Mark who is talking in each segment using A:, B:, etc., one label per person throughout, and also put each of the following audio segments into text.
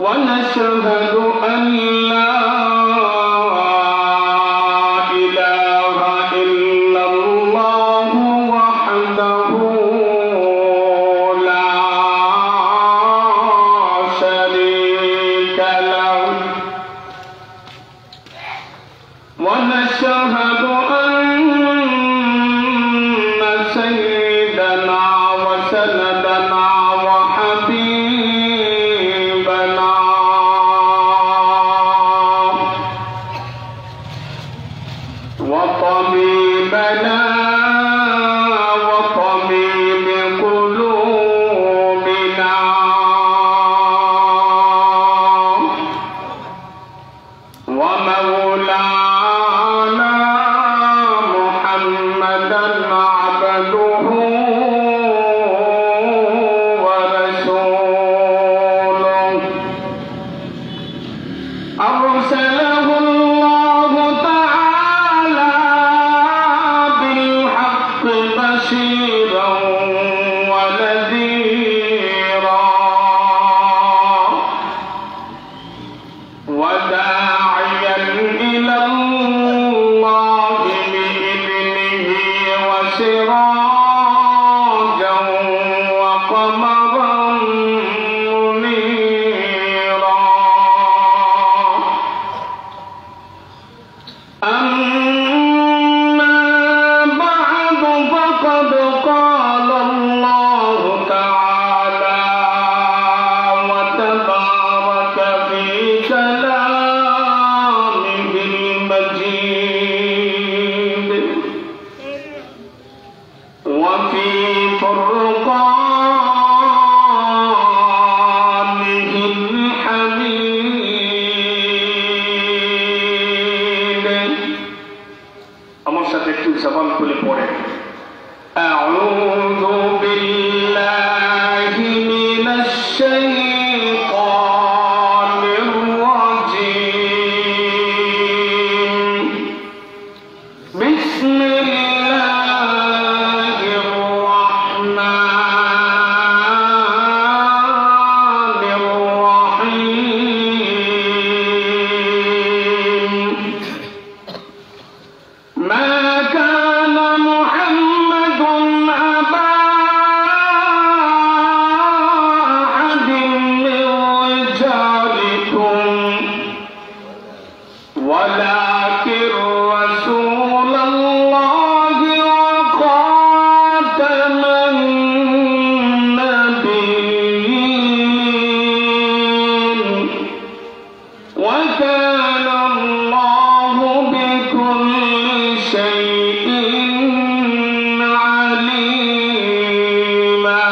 A: ونشهد أن لا إله إلا الله وحده لا شريك له ونشهد أن سيدنا وسندنا وحبيبنا وطبيبنا وطبيب قلوبنا ومولانا محمدا عبده ورسوله أرسله الله تعالى بالحق بشيرا ونذيرا وداعيا إلى الله بإذنه وسراجا وقمرا منيرا أما بعد فقد قال الله تعالى وتبارك في كلامه المجيد وفي فرقانه الحميد আমার সাথে একটু জবান খুলে পড়ে أعوذ بالله من الشيطان الرجيم بسم الله الرحمن الرحيم ما كان محمد أبا أحد من رجالكم ولكن رسول الله وخاتم النبيين وكان الله بكل شيء عليما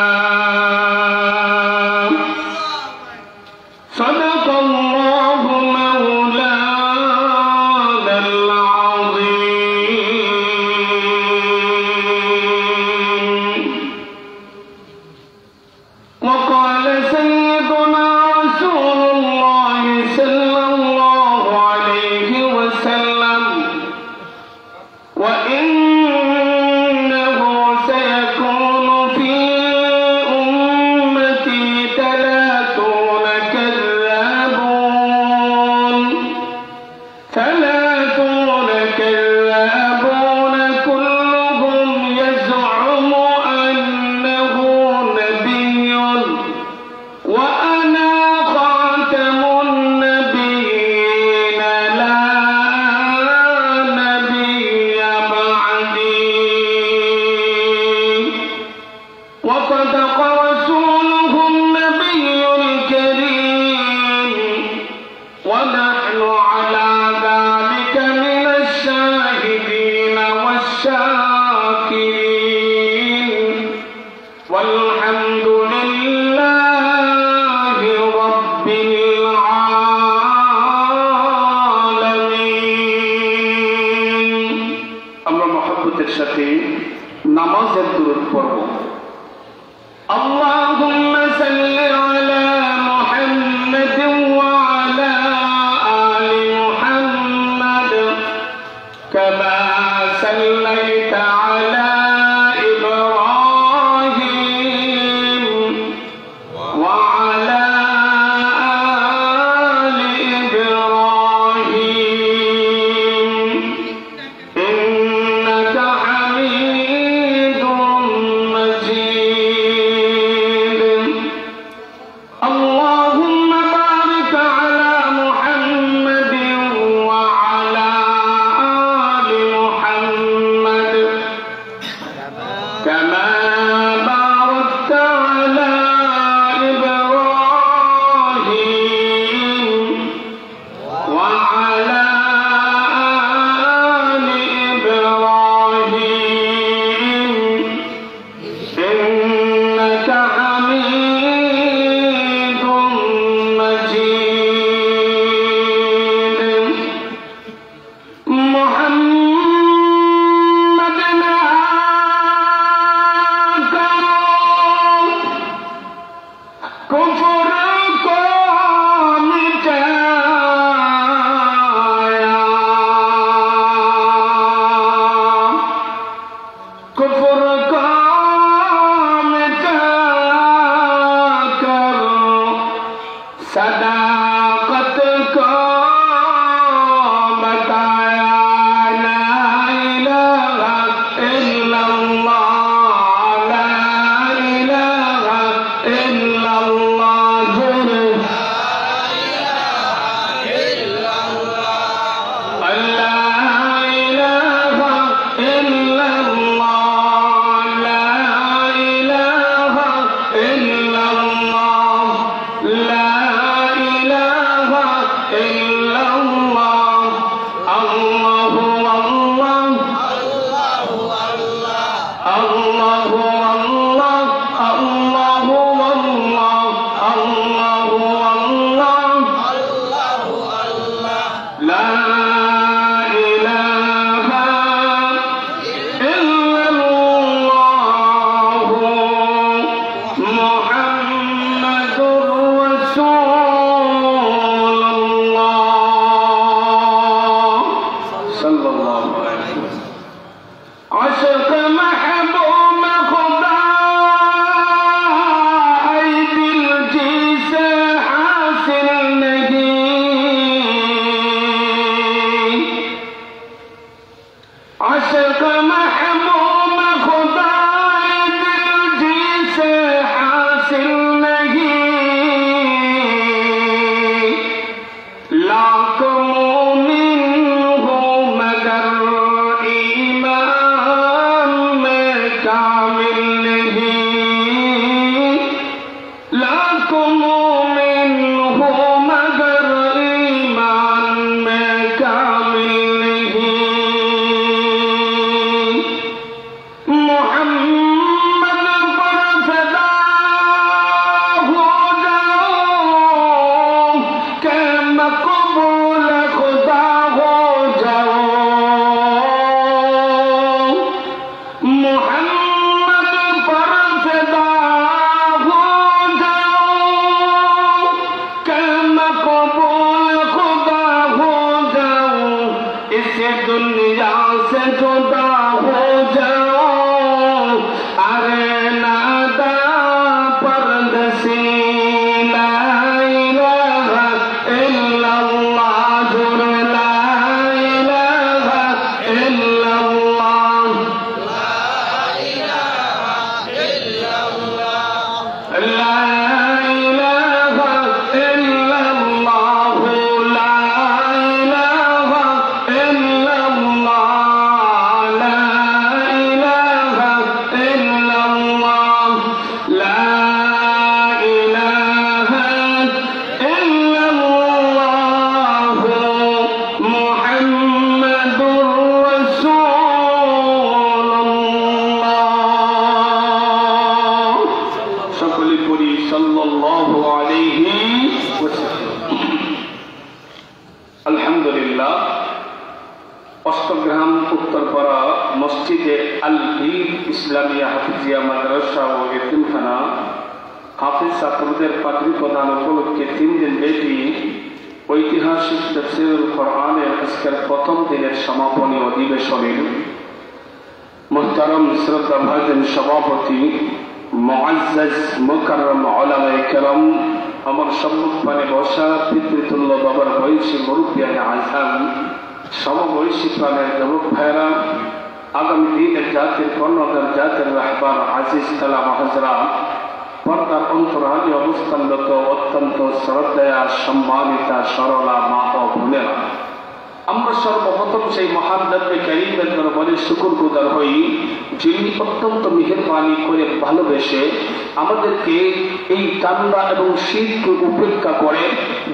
A: صدق الله مولانا العظيم وقال سيدنا رسول الله صلى الله عليه وسلم وإنه سيكون في أمتي 30 كذابون كلهم يزعم أنه نبي وأنا خاتم النبيين لا نبي بعدي وصدق رسوله النبي الكريم ونحن على ذلك من الشاهدين والشاكرين والحمد لله رب العالمين আমরা মহব্বতের সাথে নামাজের দুরূদ পড়ব اللهم صل على محمد وعلى آل محمد كما صليت على إبراهيم وعلى सदाकत को बताया ला इलाहा इल्लल्लाह ला इलाहा इल्लल्लाह ला इलाहा इल्लल्लाह ला इलाहा इल्लल्लाह ला इलाहा इल्लल्लाह ला আমরা সর্বপ্রথম সেই মহান রব্বে কারীমের দরবারে শুকরগুজার হই, যিনি অত্যন্ত মেহেরবানি করে ভালোবেসে আমাদেরকে এই কান্না এবং শিরকে উপেক্ষা করে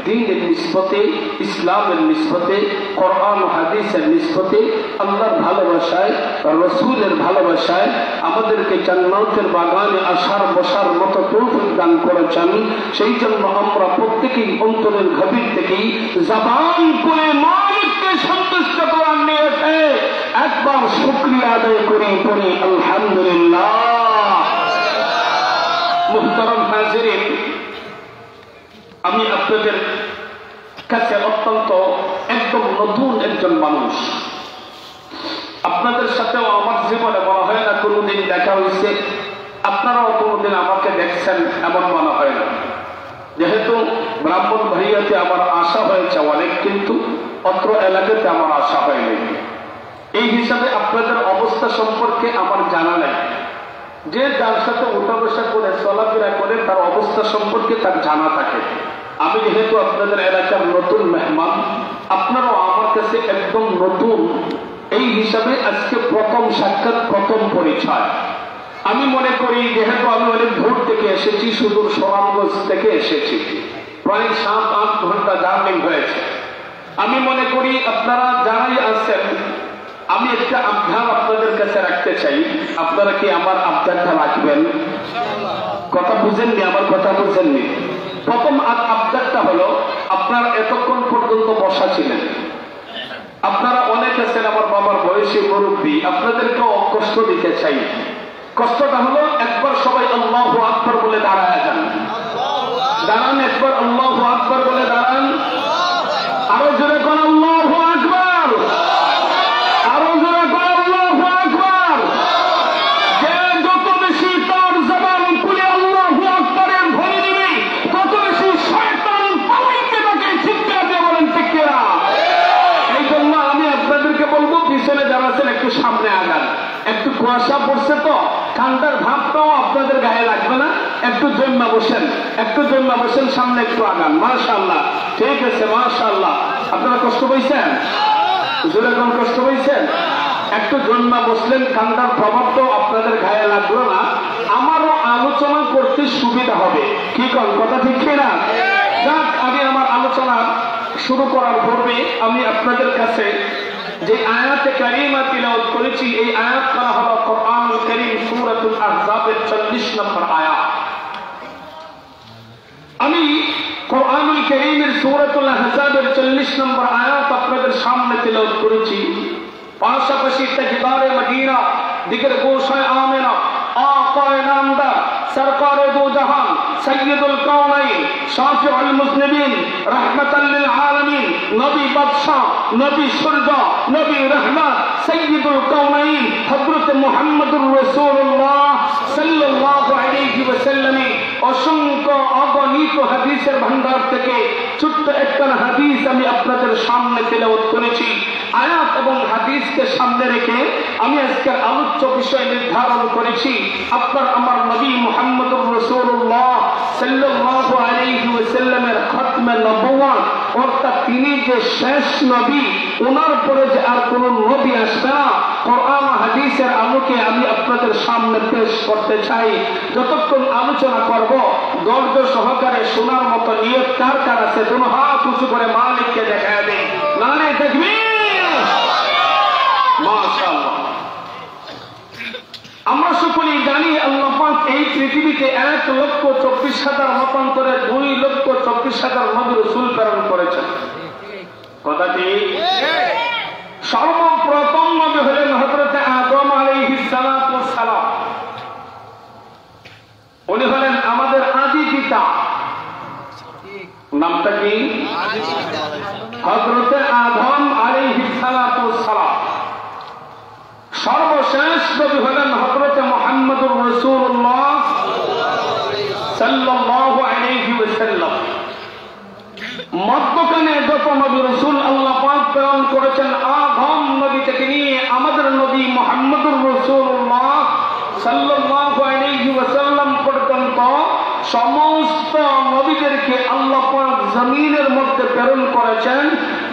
A: দ্বীনের নিসবতে, ইসলামের নিসবতে, কোরআন হাদিসের নিসবতে, আল্লাহর ভালোবাসায়, রাসূলের ভালোবাসায় আমাদেরকে জান্নাতের বাগানে আসার বসার মতো তৌফিক দান করেছেন। সেই জন্য আমরা প্রত্যেকেই অন্তরের গভীর থেকেই জবান করে মালিককে সন্তুষ্ট করার নিয়তে একবার শুকরিয়া আদায় করে পড়ি আলহামদুলিল্লাহ। মুহতারাম হাজিরিন, আমি আপনাদের কাছে অত্যন্ত একদম নতুন একজন মানুষ। আপনাদের সাথেও আমার জীবনে মনে হয় না কোনোদিন দেখা হয়েছে, আপনারাও কোনোদিন আমাকে দেখছেন এমন মনে হয় না। যেহেতু ব্রাহ্মণবাড়িয়াতে আমার আশা হয়েছে অনেক, কিন্তু অত্র এলাকাতে আমার আশা হয়নি। এই হিসাবে আপনাদের অবস্থা সম্পর্কে আমার জানা নেই। যে যার সাথে উঠা বসা করে চলাফেরা করে তার অবস্থা সম্পর্কে তার জানা থাকে। আমি যেহেতু আপনাদের এলাকার নতুন মেহমান, আপনারাও আমার কাছে একদম নতুন, এই হিসাবে আজকে প্রথম সাক্ষাৎ, প্রথম পরিচয়। আমি মনে করি যেহেতু আমি অনেক দূর থেকে এসেছি, সুদূর সুনামগঞ্জ থেকে এসেছি, প্রায় 7-8 ঘন্টা জার্নি হয়েছে। আমি মনে করি আপনারা যারাই আছেন, আমি একটা আবদার আপনাদের কাছে রাখতে চাই। আপনারা কি আমার আবদারটা রাখবেন? কথা বুঝেননি? আমার কথা বুঝেননি? প্রথম আবদারটা হলো, আপনারা এতক্ষণ পর্যন্ত বসা ছিলেন, আপনারা অনেক আছেন আমার বাবার বয়সী মুরব্বী, আপনাদেরকেও কষ্ট দিতে চাই। কষ্টটা হলো একবার সবাই আল্লাহু আকবার বলে দাঁড়ায় যান। দাঁড়ান, একবার আল্লাহু আকবার বলে দাঁড়ান। আরো জোরে কোন আল্লাহু আকবার, আরো জোরে কোন আল্লাহু আকবার। যে যত বেশি তার জবান খুলে আল্লাহু আকবারের ধ্বনি দিবে, তত বেশি শয়তান পালাইতে থাকে। চিৎকার দিয়ে বলেন ঠিক কিনা? এই জন্য আমি আপনাদেরকে বলবো, পিছনে যারা আছেন একটু সামনে আগান। একটু কুয়াশা পড়ছে তো ঠান্ডার ভাবটাও আপনাদের গায়ে লাগবে না। একটু জন্মা বসেন, একটু জন্মা বসেন, সামনে একটু আগান। মাশাআল্লাহ, ঠিক আছে, মাশাআল্লাহ। আপনারা কষ্ট পাইছেন? জোরে কোন কষ্ট পাইছেন? একটু জন্মা বসলেন, ঠান্ডার প্রভাবটাও আপনাদের গায়ে লাগলো না। আমারও আলোচনা করতে সুবিধা হবে। কি কোন কথা ঠিক কিনা? যাক, আমি আমার আলোচনা শুরু করার পূর্বে আমি আপনাদের কাছে যে আয়াতে কারিমা তিলাওয়াত করেছি, এই আয়াত করা হলো কোরআনুল কারীম সূরাতুল আহজাবের 40 নম্বর আয়াত। আমি কোরআনুল কারীমের সূরাতুল আহজাবের 40 নম্বর আয়াত আপনাদের সামনে তিলাওয়াত করেছি। পাশাপাশি তাজদারে মদিনা, দিকর গোশায় আমেনা, আকায়ে নামদার, সরকারে দো জাহান, সৈয়দুল কাউনাইন, শাফিউল মুজনিবিন, রাহমাতাল লিল আলামিন, নবী বাদশা, নবী সুরজা, নবী রহমত, সৈয়দুল কাউনাইন হযরত মুহাম্মদুর রাসূলুল্লাহ সাল্লাল্লাহু আলাইহি ওয়াসাল্লাম অসংখ্য অগণিত হাদিসের ভান্ডার থেকে ছোট্ট একটা হাদিস আমি আপনাদের সামনে তেলাওয়াত করেছি। আয়াত এবং হাদিসকে সামনে রেখে আমি আজকের আলোচ্য বিষয় নির্ধারণ করেছি। আপনার আমার নবী মুহাম্মদুর রাসূলুল্লাহ সাল্লাল্লাহু আলাইহি ওয়াসাল্লামের খতমে নবুয়ত, অর্থাৎ তিনি যে শেষ নবী, ওনার পরে যে আর কোন নবী আসবে না, কোরআন হাদিসের আলোকে আমি আপনাদের সামনে পেশ করতে চাই। যতক্ষণ আলোচনা করব ধৈর্য সহকারে শোনার মতো নিয়ত কার কার আছে? দুনো হাত উঁচু করে মালিককে দেখায় দেন। নারে তাকবীর, মাশাআল্লাহ। আমরা সকলেই জানি আল্লাহ পাক এই পৃথিবীতে 1,24,000 মতান্তরে 2,24,000 নবী রাসূল প্রেরণ করেছেন। কথা ঠিক? সর্বপ্রথম নবী হলেন হযরত আদম আলাইহিস সালাম। উনি হলেন আমাদের আদি পিতা। নামটা কি? হযরত আদম আলাইহিস সালাম। সর্বশেষ নবী হলেন হযরত মুহাম্মদুর রাসূলুল্লাহ সাল্লাল্লাহু আলাইহি ওয়াসাল্লাম। মধ্যখানে যত নবী রাসূল আল্লাহ পাক প্রেরণ করেছেন, আদম নবী থেকে নিয়ে আমাদের নবী মুহাম্মদুর রাসূলুল্লাহ সাল্লাল্লাহু আলাইহি ওয়াসাল্লাম পর্যন্ত সমস্ত নবীদেরকে আল্লাহ পাক জমিনের মধ্যে প্রেরণ করেছেন,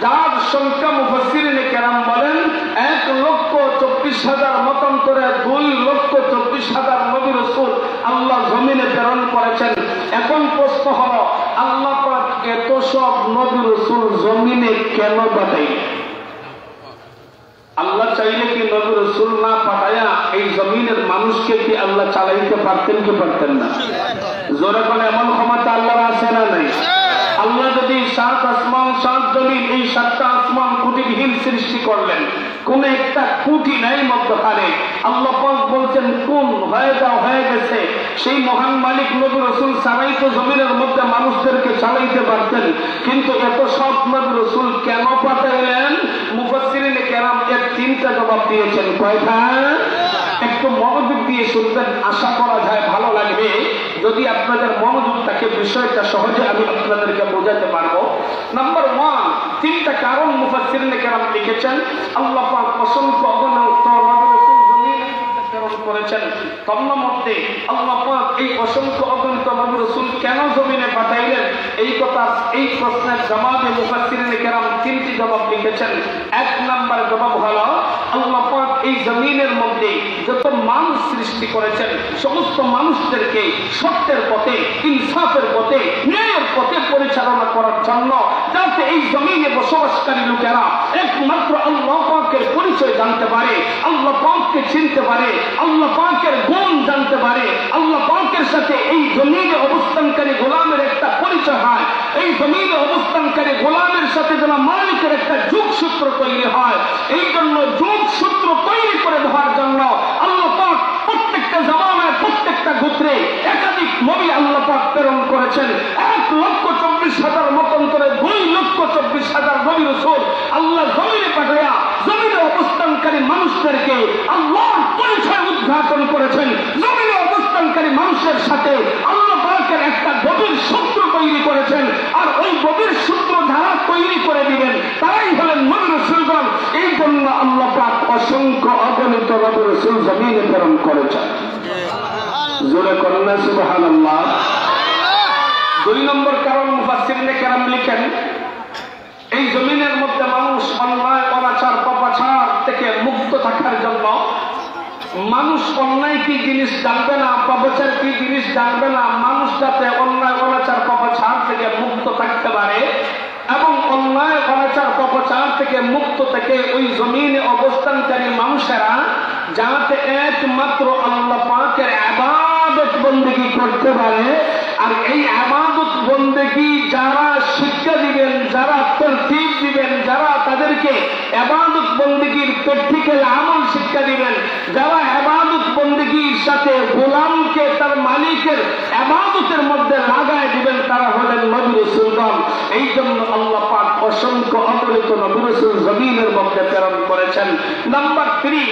A: যার সংখ্যা মুফাসসিরিনে কেরাম বলেন 1,24,000 মতান্তরে 2,24,000 নবী রাসূল আল্লাহ জমিনে প্রেরণ করেছেন। এখন প্রশ্ন হলো, আল্লাহ পাক এত সব নবী রাসূল জমিনে কেন পাঠাইলেন? আল্লাহ চাইলে কি নবী রাসূল না পাঠায়া এই জমিনের মানুষকে কি আল্লাহ চালাইতে পারতেন কি পারতেন না? জোরে বলে এমন ক্ষমতা আল্লাহর আছে না নাই? আল্লাহ যদি 7 আসমান 7 জমিন, এই 7টা আসমান কুটিবিহীন সৃষ্টি করলেন, কোন একটা কুটি নাই মধ্যখানে, আল্লাহ পাক বলছেন কোন হয়ে যাও, হয়ে গেছে। সেই মহান মালিক নবী রাসূল ছাড়াই তো জমিনের মধ্যে মানুষদেরকে চালাইতে পারতেন, কিন্তু এত সব নবী রাসূল কেন পাঠাইলেন? মুফাসসিরিনে কেরাম এর 3টা জবাব দিয়েছেন। কয়টা? একটু মনোযোগ দিয়ে শুনবেন, আশা করা যায় ভালো লাগবে। যদি আপনাদের মনোযোগ থাকে বিষয়টা সহজে আমি আপনাদেরকে বোঝাতে পারবো। নাম্বার 1, 3টা কারণ মুফাসসিরিনে কেরাম লিখেছেন। আল্লাহ পাক অসংখ্য অগণিত নবী রাসূল জমিনে প্রেরণ করেছেন। তন্মধ্যে আল্লাহ পাক এই অসংখ্য অগণিত নবী রাসূল কেন জমিনে পাঠাইলেন, এই কথা, এই প্রশ্নের জবাবে মুফাসসিরিনে কেরাম 3টি জবাব লিখেছেন। 1 নাম্বার জবাব হলো, আল্লাহ পাক এই জমিনের মধ্যে যত মানুষ সৃষ্টি করেছেন সমস্ত মানুষদেরকে সত্যের পথে, ইনসাফের পথে, ন্যায়ের পথে পরিচালনা করার জন্য, যাতে এই জমিনে বসবাসকারী লোকেরা একমাত্র আল্লাহ পাকের পরিচয় জানতে পারে, আল্লাহ পাককে চিনতে পারে, আল্লাহ পাকের গুণ জানতে পারে, আল্লাহ পাকের সাথে এই জমিনে অবস্থানকারী গোলামের একটা পরিচয় হয়, এই জমিনে অবস্থানকারী গোলামের সাথে যেন মালিকের একটা যোগসূত্র তৈরি হয়। এই জন্য যোগসূত্র তৈরি করে দেওয়ার জন্য আল্লাহ পাক প্রত্যেকটা জামানায় প্রত্যেকটা গোত্রে একাধিক নবী আল্লাহ পাক প্রেরণ করেছেন। 1,24,000 মতান্তরে 2,24,000 নবী রাসূল আল্লাহ জমিনে পাঠায়া জমিনে অবস্থানকারী মানুষদেরকে আল্লাহর পরিচয় উদ্ঘাটন করেছেন। জমিনে অবস্থানকারী মানুষের সাথে আল্লাহ পাকের একটা গভীর সূত্র তৈরি করেছেন। আর ওই গভীর সূত্র যারা তৈরি করে দিবেন তারাই হলেন নবী রাসূলগণ। এই জন্য আল্লাহ পাক অসংখ্য অগণিত নবী রাসূল জমিনে প্রেরণ করেছেন। জোরে কন্যা সুবহানাল্লাহ। 2 নম্বর কারণ মুফাসসিরিনে কেরাম লিখেন, এই জমিনের মধ্যে মানুষ অন্যায় অনাচার পাপাচার থেকে মুক্ত থাকার জন্য, মানুষ অন্যায় কি জিনিস জানবে না, পাপাচার কি জিনিস জানবে না, মানুষ যাতে অন্যায় অনাচার পাপাচার থেকে মুক্ত থাকতে পারে এবং অন্যায় অনাচার পাপাচার থেকে মুক্ত থেকে ওই জমিনে অবস্থানকারী মানুষেরা যাতে একমাত্র আল্লাহ পাকের ইবাদত বন্দেগী করতে পারে। আর এই ইবাদত বন্দেগী যারা শিক্ষা দিবেন, যারা তরতিব দিবেন, যারা তাদেরকে ইবাদত বন্দেগীর প্র্যাকটিক্যাল আমল শিক্ষা দিবেন, যারা ইবাদত বন্দেগীর সাথে গোলামকে তার মালিকের ইবাদতের মধ্যে লাগায় দিবেন, তারা হলেন নবী রাসূলগণ। এই জন্য আল্লাহ পাক অসংখ্য অগণিত নবী রাসূল জমিনের মধ্যে প্রেরণ করেছেন। নাম্বার 3,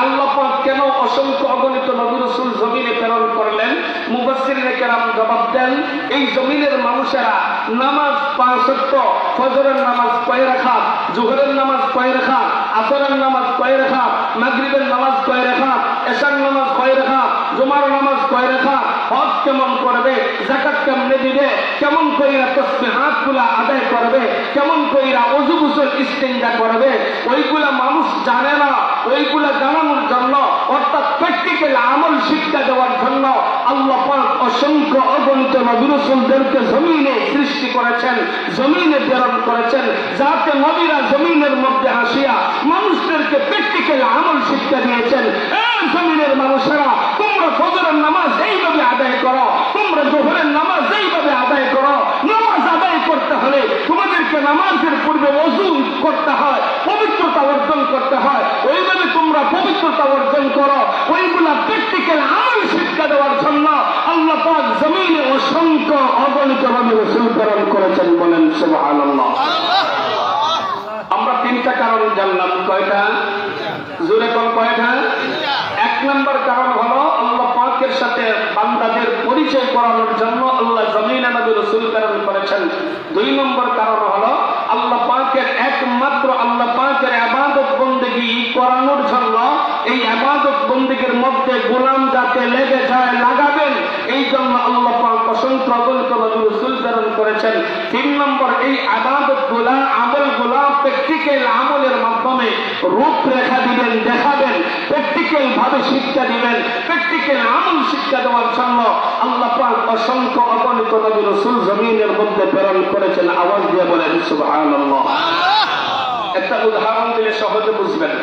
A: আল্লাহ পাক কেন অসংখ্য অগণিত নবী রাসূল জমিনে প্রেরণ করলেন? মুফাসসিরিনে কেরাম জবাব দেন, এই জমিনের মানুষেরা নামাজ 5 ওয়াক্ত, ফজরের নামাজ কয় রাকাত, জোহরের নামাজ কয় রাকাত, আসরের নামাজ কয় রাকাত, মাগরিবের নামাজ কয় রাকাত, এশার নামাজ কয় রাকাত, জুমার নামাজ কয় রাকাত, হজ কেমন করবে, যাকাত কেমনে দিবে, কেমন কইরা তাসবিহাতগুলো আদায় করবে, কেমন কইরা ওযু গোসল ইস্তিনজা করবে, ওইগুলা মানুষ জানে না। ওইগুলা জানানোর জন্য, অর্থাৎ প্র্যাকটিক্যাল আমল শিক্ষা দেওয়ার জন্য আল্লাহ পাক অসংখ্য অগণিত নবী রাসূলদেরকে জমিনে সৃষ্টি করেছেন, জমিনে প্রেরণ করেছেন, যাতে নবীরা জমিনের মধ্যে আসিয়া মানুষদেরকে প্র্যাকটিক্যাল আমল শিক্ষা দিয়েছেন। এই জমিনের মানুষেরা, তোমরা ফজরের নামাজ এইভাবে আদায় করো, তোমরা জোহরের নামাজ এইভাবে আদায় করো। নামাজ আদায় করতে হলে তোমাদেরকে নামাজের পূর্বে ওযু করতে হয়, পবিত্রতা অর্জন করতে হয়। ওইভাবে তোমরা পবিত্রতা অর্জন করো। ওইগুলা প্র্যাকটিক্যাল আমল শিক্ষা দেওয়ার জন্য আল্লাহ পাক জমিনে অসংখ্য অগণিত নবী রাসূল প্রেরণ করেছেন। বলেন সুবহানাল্লাহ। আমরা 3টা কারণ জানলাম। কয়টা? জোরে কোন কয়টা? 1 নম্বর কারণ হলো আল্লাহ পাকের সাথে বান্দাদের পরিচয় করানোর জন্য আল্লাহ জমিনে নবী রাসূল প্রেরণ করেছেন। 2 নম্বর কারণ হলো আল্লাহ পাকের একমাত্র আল্লাহ পাকের ইবাদত বন্দেগী করানোর জন্য, এই ইবাদত বন্দেগীর মধ্যে গোলাম যাতে লেগে যায়, লাগাবেন, এই জন্য আল্লাহ পাক অসংখ্য অগণিত নবী রাসূল প্রেরণ করেছেন। 3 নম্বর, এই ইবাদতগুলা আমলগুলা প্র্যাকটিক্যাল আমলের মাধ্যমে রূপরেখা দিবেন, দেখাবেন, প্র্যাকটিক্যাল ভাবে শিক্ষা দিবেন। প্র্যাকটিক্যাল আমল শিক্ষা দেওয়ার জন্য আল্লাহ পাক অসংখ্য অগণিত নবী রাসূল জমিনের মধ্যে প্রেরণ করেছেন। আওয়াজ দিয়ে বলেন সুবহানাল্লাহ। একটা উদাহরণ দিলে সহজে বুঝবেন।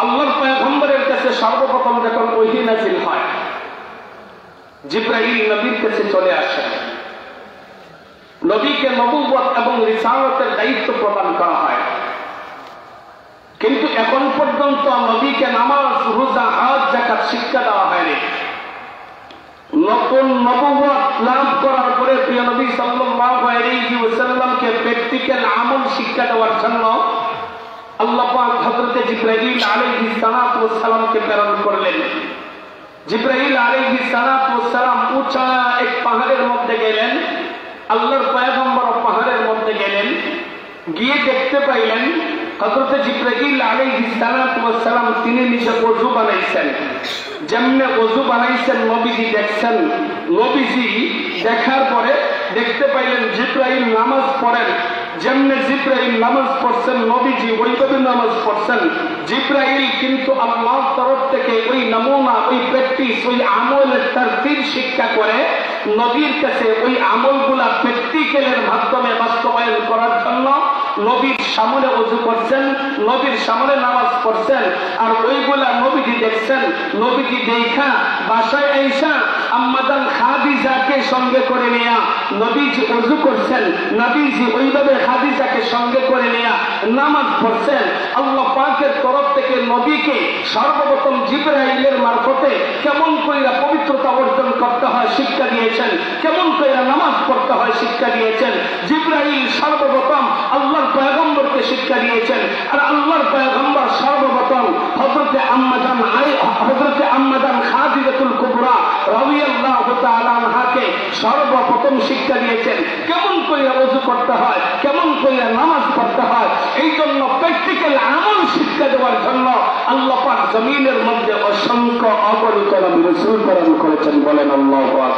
A: আল্লাহর পয়গম্বরের কাছে সর্বপ্রথম যখন ওহী নাযিল হয়, জিবরাইল নবীর কাছে চলে আসে, নবীকে নবুয়ত এবং রিসালাতের দায়িত্ব প্রদান করা হয়। কিন্তু এখন পর্যন্ত নবীকে নামাজ, রোজা, হজ, যাকাত শিক্ষা দেওয়া হয়নি। নতুন নবুয়ত লাভ করার পরে প্রিয় নবী সাল্লাল্লাহু আলাইহি ওয়াসাল্লামকে প্র্যাকটিক্যাল আমল শিক্ষা দেওয়ার জন্য আল্লাহ পাক হযরত জিবরাইল আলাইহিস সালাতু ওয়াস সালামকে প্রেরণ করলেন। জিবরাইল আলাইহিস সালাতু ওয়াস সালাম উঁচা এক পাহাড়ের মধ্যে গেলেন। আল্লাহর পয়গম্বর পাহাড়ের মধ্যে গেলেন, গিয়ে দেখতে পাইলেন হযরত জিবরাইল আলাইহিস সালাতু ওয়াস সালাম তিনি নিজে ওযু বানাইছেন। যেমনে ওযু বানাইছেন নবীজি দেখছেন। নবীজি দেখার পরে দেখতে পাইলেন জিবরাইল নামাজ পড়েন। যেমনে জিবরাইল নামাজ পড়ছেন নবীজি ওইভাবে নামাজ পড়ছেন। জিবরাইল কিন্তু আল্লাহর তরফ থেকে ওই নমুনা, ওই প্র্যাকটিস, ওই আমলের তারতিব শিক্ষা করে নবীর কাছে ওই আমলগুলা প্র্যাকটিক্যালের মাধ্যমে বাস্তবায়ন করার জন্য নবীর সামনে ওযু করছেন, নবীর সামনে নামাজ পড়ছেন। আর ওইগুলা নবীজি দেখছেন। নবীজি দেখা বাসায় আইসা আম্মাজান খাদিজাকে সঙ্গে করে নেয়া নবীজি ওযু করছেন। নবীজি ওইভাবে খাদিজাকে সঙ্গে করে নেয়া নামাজ পড়ছেন। আল্লাহ পাকের তরফ থেকে নবীকে সর্বপ্রথম জিবরাইলের মারফতে কেমন কইরা পবিত্রতা অর্জন করতে হয় শিক্ষা দিয়েছেন, কেমন কইরা নামাজ পড়তে হয় শিক্ষা দিয়েছেন। জিবরাইল সর্বপ্রথম আল্লাহর পয়গম্বরকে শিক্ষা দিয়েছেন। আর আল্লাহর পয়গম্বর সর্বপ্রথম হযরতে আম্মাজান খাদিজাতুল কুবরা রাদিয়াল্লাহু তাআলা আনহাকে সর্বপ্রথম শিক্ষা দিয়েছেন কেমন কইরা ওযু করতে হয়, কেমন কইরা নামাজ পড়তে হয়। এই জন্য প্র্যাকটিক্যাল আমল শিক্ষা দেওয়ার জন্য আল্লাহ পাক জমিনের মধ্যে অসংখ্য অগণিত নবী রাসূল প্রেরণ করেছেন। বলেন আল্লাহু আকবার।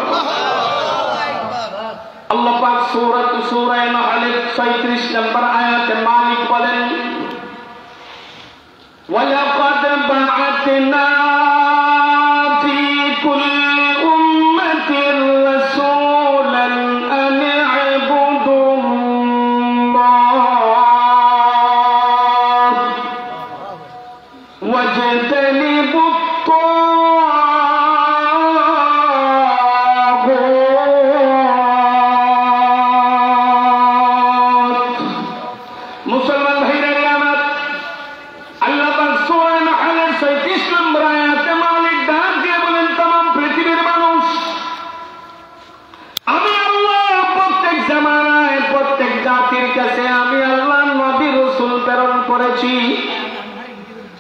A: আল্লাহ পাক সূরা নাহলের ৩৬ নম্বর আয়াতে মালিক বলেন, ওয়ালাকাদ বা'আতনা ফি কুল্লি উম্মাতির রাসূলান আন ই'বুদুল্লাহ ওয়াজতানিবুত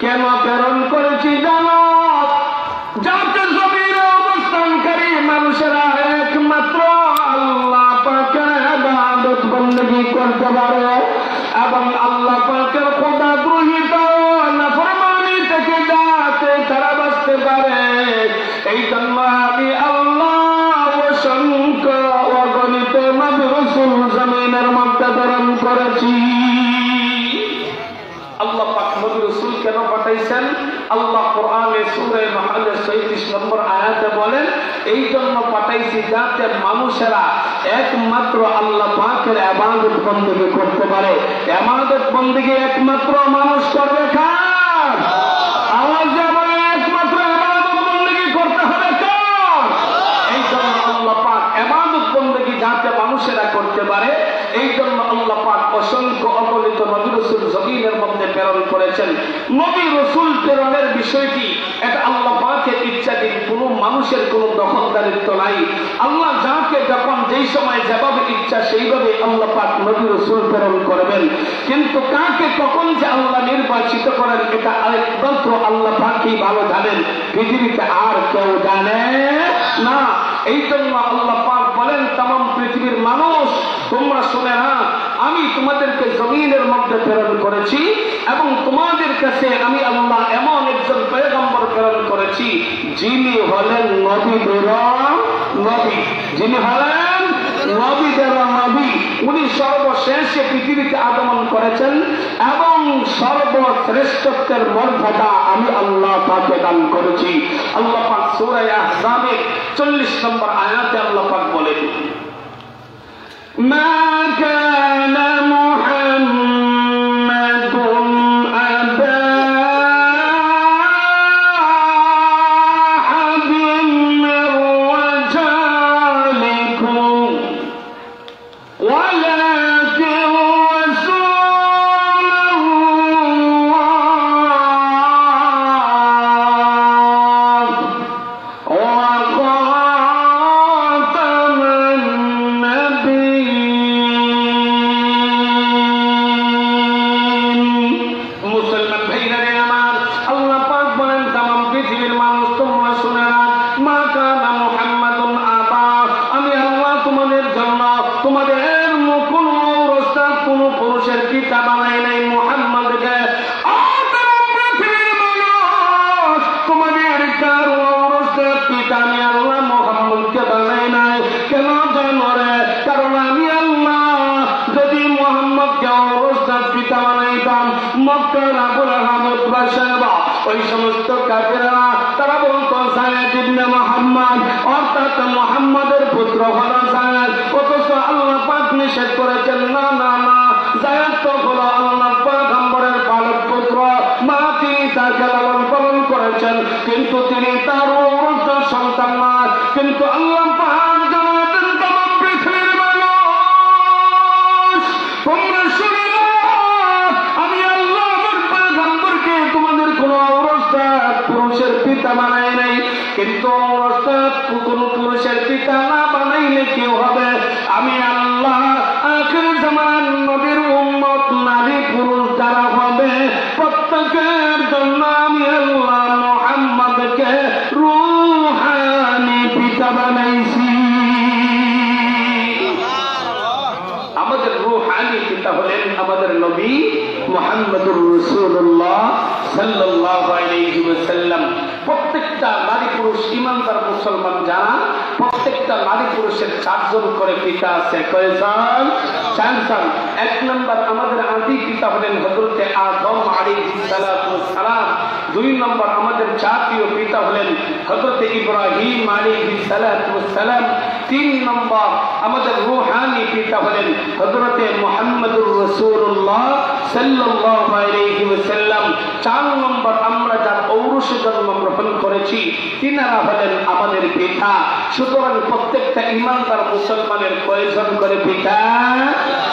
A: কেন প্রেরণ করেছি জানো? যাতে জমিনে অবস্থানকারী মানুষেরা একমাত্র আল্লাহ পাকের ইবাদত বندگی করতে পারে এবং আল্লাহ পাকের খোদাদ্রোহিত নাফরমানি থেকে যাতে তারা বাঁচতে পারে। এই জন্য আমি আল্লাহ অসংখ্য অগণিত নবী রাসূল জমিনের মধ্যে প্রেরণ করেছি। আল্লাহ পাক নবী রাসূল কেন পাঠাইছেন? আল্লাহ কোরআনে সূরা নাহলের ৩৬ নম্বর আয়াতে বলেন, এই জন্য পাঠাইছি যাতে মানুষেরা একমাত্র আল্লাহ পাকের ইবাদত বندگی করতে পারে। ইবাদত বندگی একমাত্র মানুষ করবে কার? আওয়াজে বলে একমাত্র ইবাদত বندگی করতে হবে কার? এই জন্য আল্লাহ পাক ইবাদত বندگی যাতে মানুষেরা করতে পারে এই জন্য আল্লাহ পাক অসংখ্য অগণিত নবী রাসূল জমিনের মধ্যে প্রেরণ করেছেন। নবী রাসূল প্রেরণের বিষয়টি এটা আল্লাহ পাকের ইচ্ছাধীন, কোনো মানুষের কোনো দখলদারিত্ব নাই। আল্লাহ যাকে যখন যেই সময় যেভাবে ইচ্ছা সেইভাবে আল্লাহ পাক নবী রাসূল প্রেরণ করবেন। কিন্তু কাকে কখন যে আল্লাহ নির্বাচিত করেন এটা একমাত্র আল্লাহ পাকই ভালো জানেন, পৃথিবীতে আর কেউ জানে না। এই জন্য আল্লাহ পাক বলেন, तमाम পৃথিবীর মানুষ তোমরা শুনে না, আমি তোমাদেরকে জমিনের মধ্যে প্রেরণ করেছি এবং তোমাদের কাছে আমি আল্লাহ এমন একজন পয়গম্বর প্রেরণ করেছি যিনি হলেন নবীদের নবী, যিনি হলেন নবীদের নবী। উনি সর্বশেষে পৃথিবীতে আগমন করেছেন এবং সর্বশ্রেষ্ঠত্বের মর্যাদা আমি আল্লাহ পাকে দান করেছি। আল্লাহ পাক সূরা আহজাবের ৪০ নম্বর আয়াতে আল্লাহ পাক বলেন, মা কানা মুহাম্মাদুন আবা আহাদিন মির রাজালিকুম ওয়ালাকিন রাসূলুল্লাহ ওয়া খাতামান নাবিয়্যিন। মক্কার আবু লাহাব উতবা সাহেবা ওই সমস্ত কাফেররা তারা বলতো যায়েদ ইবনে মুহাম্মদ অর্থাৎ মুহাম্মাদের পুত্র হলো যায়েদ, অথচ আল্লাহ পাক নিষেধ করেছেন না না না, যায়েদ তো হলো আল্লাহ পয়গম্বরের পালক পুত্র, মা তিনি তাকে লালন পালন করেছেন, কিন্তু তিনি তার ঔরস সন্তান না। কিন্তু আল্লাহ পাক জানাতেন তমাম পৃথিবীর মানুষ তোমরা শুনে নাও, আমি আল্লাহ আমার পয়গম্বরকে তোমাদের কোন ঔরসদার পুরুষের পিতা বানাই নাই, কিন্তু ঔরসদার কোন পুরুষের পিতা না বানাইলে কি হবে, আমি আল্লাহ আখির জামান নবীর উম্মত নারী পুরুষ যারা হবে প্রত্যেকের জন্য আমি আল্লাহ মুহাম্মদকে রূহানি পিতা বানাইছি। আমাদের রূহানি পিতা হলেন আমাদের নবী মুহাম্মদুর রাসূলুল্লাহ সাল্লাল্লাহু আলাইহি ওয়াসাল্লাম। প্রত্যেকটা নারী পুরুষ ঈমানদার মুসলমান যারা, প্রত্যেকটা নারী পুরুষের 4 জন করে পিতা আছে। কয়জন? 4 জন। 1 নম্বর আমাদের আদি পিতা হলেন হযরতে আদম আলাইহিস সালাতু ওয়াস সালাম। 2 নম্বর আমাদের জাতীয় পিতা হলেন হযরতে ইব্রাহিম আলাইহিস সালাতু ওয়াস সালাম। 3 নম্বর আমাদের রূহানি পিতা হলেন হযরতে মুহাম্মদুর রাসূলুল্লাহ সাল্লাল্লাহু আলাইহি ওয়াসাল্লাম। 4 নম্বর আমরা যার ঔরসে জন্মগ্রহণ করেছি তিনারা হলেন আমাদের পিতা। সুতরাং প্রত্যেকটা ঈমানদার মুসলমানের কয়জন করে পিতা?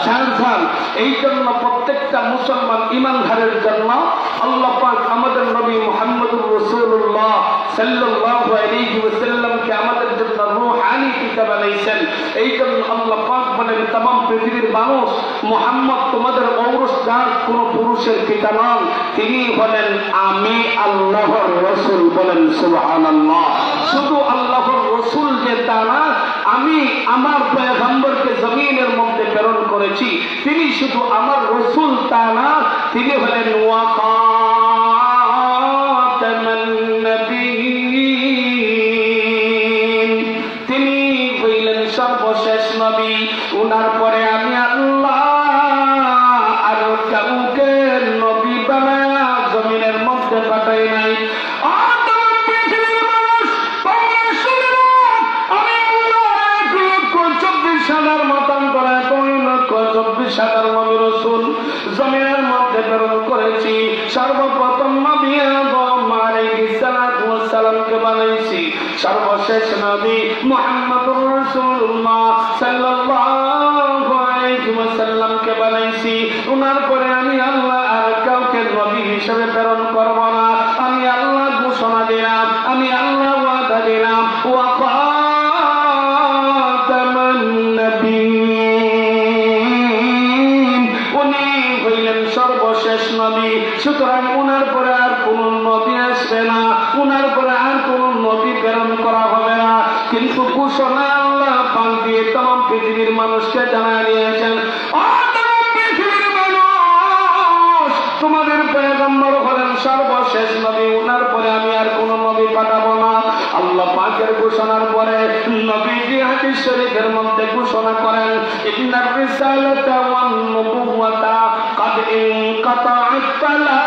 A: 4 জন। এই জন্য প্রত্যেকটা মুসলমান ঈমানদারের জন্য আল্লাহ পাক আমাদের নবী মুহাম্মদুর রাসূলুল্লাহ সাল্লাল্লাহু আলাইহি ওয়াসাল্লামকে আমাদের জন্য রূহানি পিতা বানাইছেন। এই জন্য আল্লাহ পাক বলেন तमाम পৃথিবীর মানুষ মুহাম্মদ তোমাদের ঔরসদার কোন পুরুষের পিতা নন, তিনি হলেন আমি আল্লাহর রাসূল। বলেন সুবহানাল্লাহ। শুধু আল্লাহর রাসূল যে তা না, আমি আমার পয়গম্বরকে জমিনের মধ্যে প্রেরণ করেছি, তিনি শুধু আমার রাসূল তা না, তিনি হলেন ওয়াখাতামান নবিয়্যিন, তিনি হইলেন সর্বশেষ নবী। ওনার পরে আমি আল্লাহ আর কাউকে নবী বানায়া জমিনের মধ্যে পাঠাই নাই। জমিনের মধ্যে প্রেরণ করেছি। সর্বপ্রথম নবী আদম আলাইহিস সালাতু ওয়াস সালামকে বানাইছি, সর্বশেষ নবী মুহাম্মদুর রাসূলুল্লাহ সাল্লাল্লাহু আলাইহি ওয়াসাল্লামকে বানাইছি। ওনার পরে আমি আল্লাহ আর কাউকে নবী হিসেবে প্রেরণ করব না। আমি আল্লাহ ঘোষণা দিলাম, আমি আল্লাহ ওয়াদা দিলাম, ওয়া খাতামান নবিয়্যিন, উনি হইলেন সর্বশেষ নবী। সুতরাং উনার পরে আর কোন নবী আসবে না, উনার পরে আর কোন নবী প্রেরণ করা হবে না। কিন্তু ঘোষণা আল্লাহ পাক দিয়ে तमाम পৃথিবীর মানুষকে জানায় দিয়েছেন, পৃথিবীর মানুষ তোমাদের পয়গম্বর হলেন সর্বশেষ নবী, উনার পরে আমি আর কোন নবী পাঠাবো না। আল্লাহ পাকের ঘোষণার পরে নবীজি হাদিস শরীফের মধ্যে ঘোষণা করেন, ইন্নার রিসালাতা ওয়ান নবুওয়াতা قد انقطعت فلا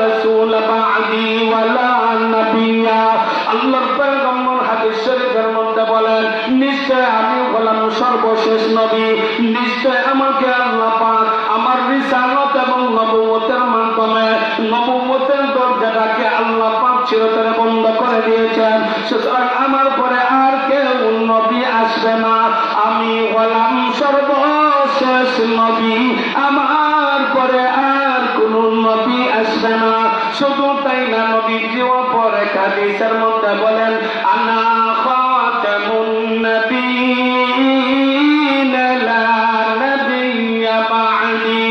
A: رسول بعدي ولا نبي। আল্লাহর পয়গম্বর হাদিস শরীফের মধ্যে বলেন, নিশ্চয় আমি হলাম সর্বশেষ নবী, নিশ্চয় আমাকে আল্লাহ পাক আমার রিসালাত এবং নবুয়তের মাধ্যমে নবুয়তের দরজাটাকে আল্লাহ পাক চিরতরে বন্ধ করে দিয়েছেন। সুতরাং আমার পরে আর কেউ নবী আসবে না, আমি হলাম সর্বশেষ নবী, আমার পরে আর কোন নবী আসবে না। শুধু তাই না, নবীজিও পরে হাদিসের মধ্যে বলেন, আনা খাতামুন নবিয়্যিন লা নবিয়্যা বা'দি।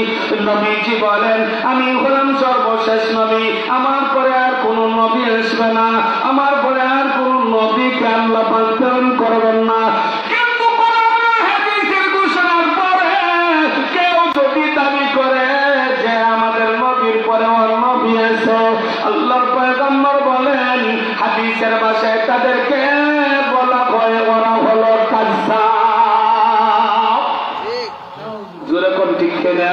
A: নবীজি বলেন আমি হলাম সর্বশেষ নবী, আমার পরে আর কোন নবী আসবে না, আমার পরে আর কোন নবীকে আল্লাহ পাক প্রেরণ করবেন না। কিন্তু কোরআন হাদিসের ঘোষণার পরে কেউ যদি দাবি করে যে আমাদের নবীর পরে আর নবী আছে, আল্লাহর পয়গম্বর বলেন হাদিসের ভাষায় তাদেরকে বলা হয় ওরা হলো কাযযাব। জোরে কোন ঠিক কিনা?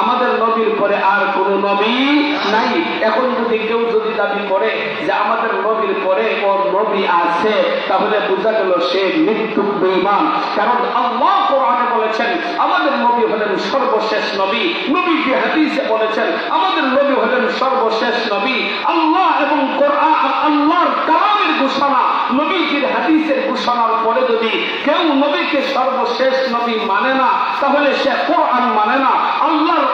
A: আমাদের নবীর পরে নবী নাই। এখন যদি কেউ যদি দাবি করে যে আমাদের নবীর পরে ও নবী আছে, তাহলে বোঝা গেল সে মৃত্যু বেঈমান। কারণ আল্লাহ কোরআনে বলেছেন আমাদের নবী হলেন সর্বশেষ নবী, নবীজি হাদিসে বলেছেন আমাদের নবী হলেন সর্বশেষ নবী। আল্লাহ এবং কোরআন, আল্লাহর কালামের ঘোষণা, নবীজির হাদিসের ঘোষণার পরে যদি কেউ নবীকে সর্বশেষ নবী মানে না, তাহলে সে কোরআন মানে না। আল্লাহর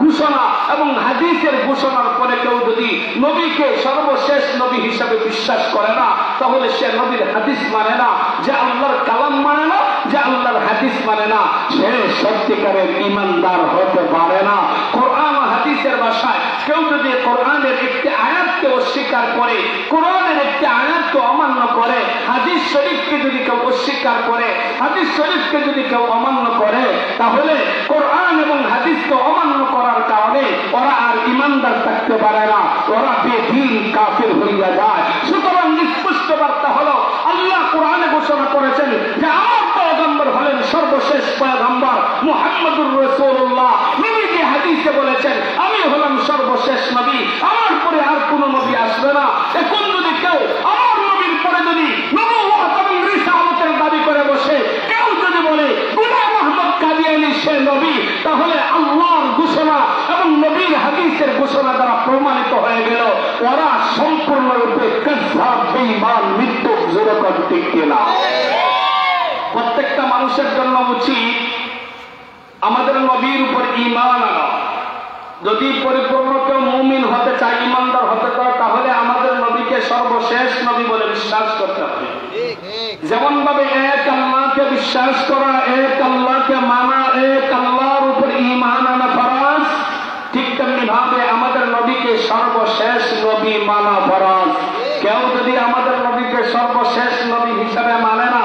A: ঘোষণা এবং হাদিসের ঘোষণার পরে কেউ যদি নবীকে সর্বশেষ নবী হিসাবে বিশ্বাস করে না, তাহলে সে নবীর হাদিস মানে না, যে আল্লাহর কালাম মানে না, যে আল্লাহর হাদিস মানে না, সে সত্যিকারের ঈমানদার হতে পারে না। কোরআন ও হাদিসের ভাষায় কেউ যদি কোরআনের একটি আয়াতকে অস্বীকার করে, কোরআনের একটি আয়াতকে অমান্য করে, হাদিস শরীফকে যদি কেউ অস্বীকার করে, হাদিস শরীফকে যদি কেউ অমান্য করে, তাহলে কোরআন এবং হাদিসকে অমান্য করার কারণে ওরা আর ঈমানদার থাকতে পারে না, ওরা বেদীন কাফির হইয়া যায়। সুতরাং স্পষ্ট বার্তা হলো আল্লাহ কোরআনে ঘোষণা করেছেন যে আমার পয়গম্বর হলেন সর্বশেষ পয়গম্বর মুহাম্মদুর রাসূলুল্লাহ। নবীজি হাদিসে বলেছেন আমি হলাম সর্বশেষ নবী, আমার পরে আর কোন নবী আসবে না। এখন যদি কেউ আমার নবীর পরে যদি নবুয়ত এবং রিসালাতের দাবি করে বসে, কেউ যদি বলে গোলাম আহমদ কাদিয়ানী সে নবী, তাহলে আল্লাহর ঘোষণা এবং নবীর হাদিসের ঘোষণা দ্বারা প্রমাণিত হয়ে গেল ওরা সম্পূর্ণরূপে কাযযাব, বেঈমান, মৃত্যু জোরকট ঠিক কিনা। প্রত্যেকটা মানুষের জন্য উচিত আমাদের নবীর উপর ঈমান আনা। যদি পরিপূর্ণ কেউ মুমিন হতে চায়, ঈমানদার হতে চায়, তাহলে আমাদের নবীকে সর্বশেষ নবী বলে বিশ্বাস করতে হবে। যেমন ভাবে এক আল্লাহকে বিশ্বাস করা, এক আল্লাহকে মানা, এক আল্লাহর উপর ঈমান আনা ফরজ, ঠিক তেমনি ভাবে আমাদের নবীকে সর্বশেষ নবী মানা ফরজ। কেউ যদি আমাদের নবীকে সর্বশেষ নবী হিসাবে মানে না,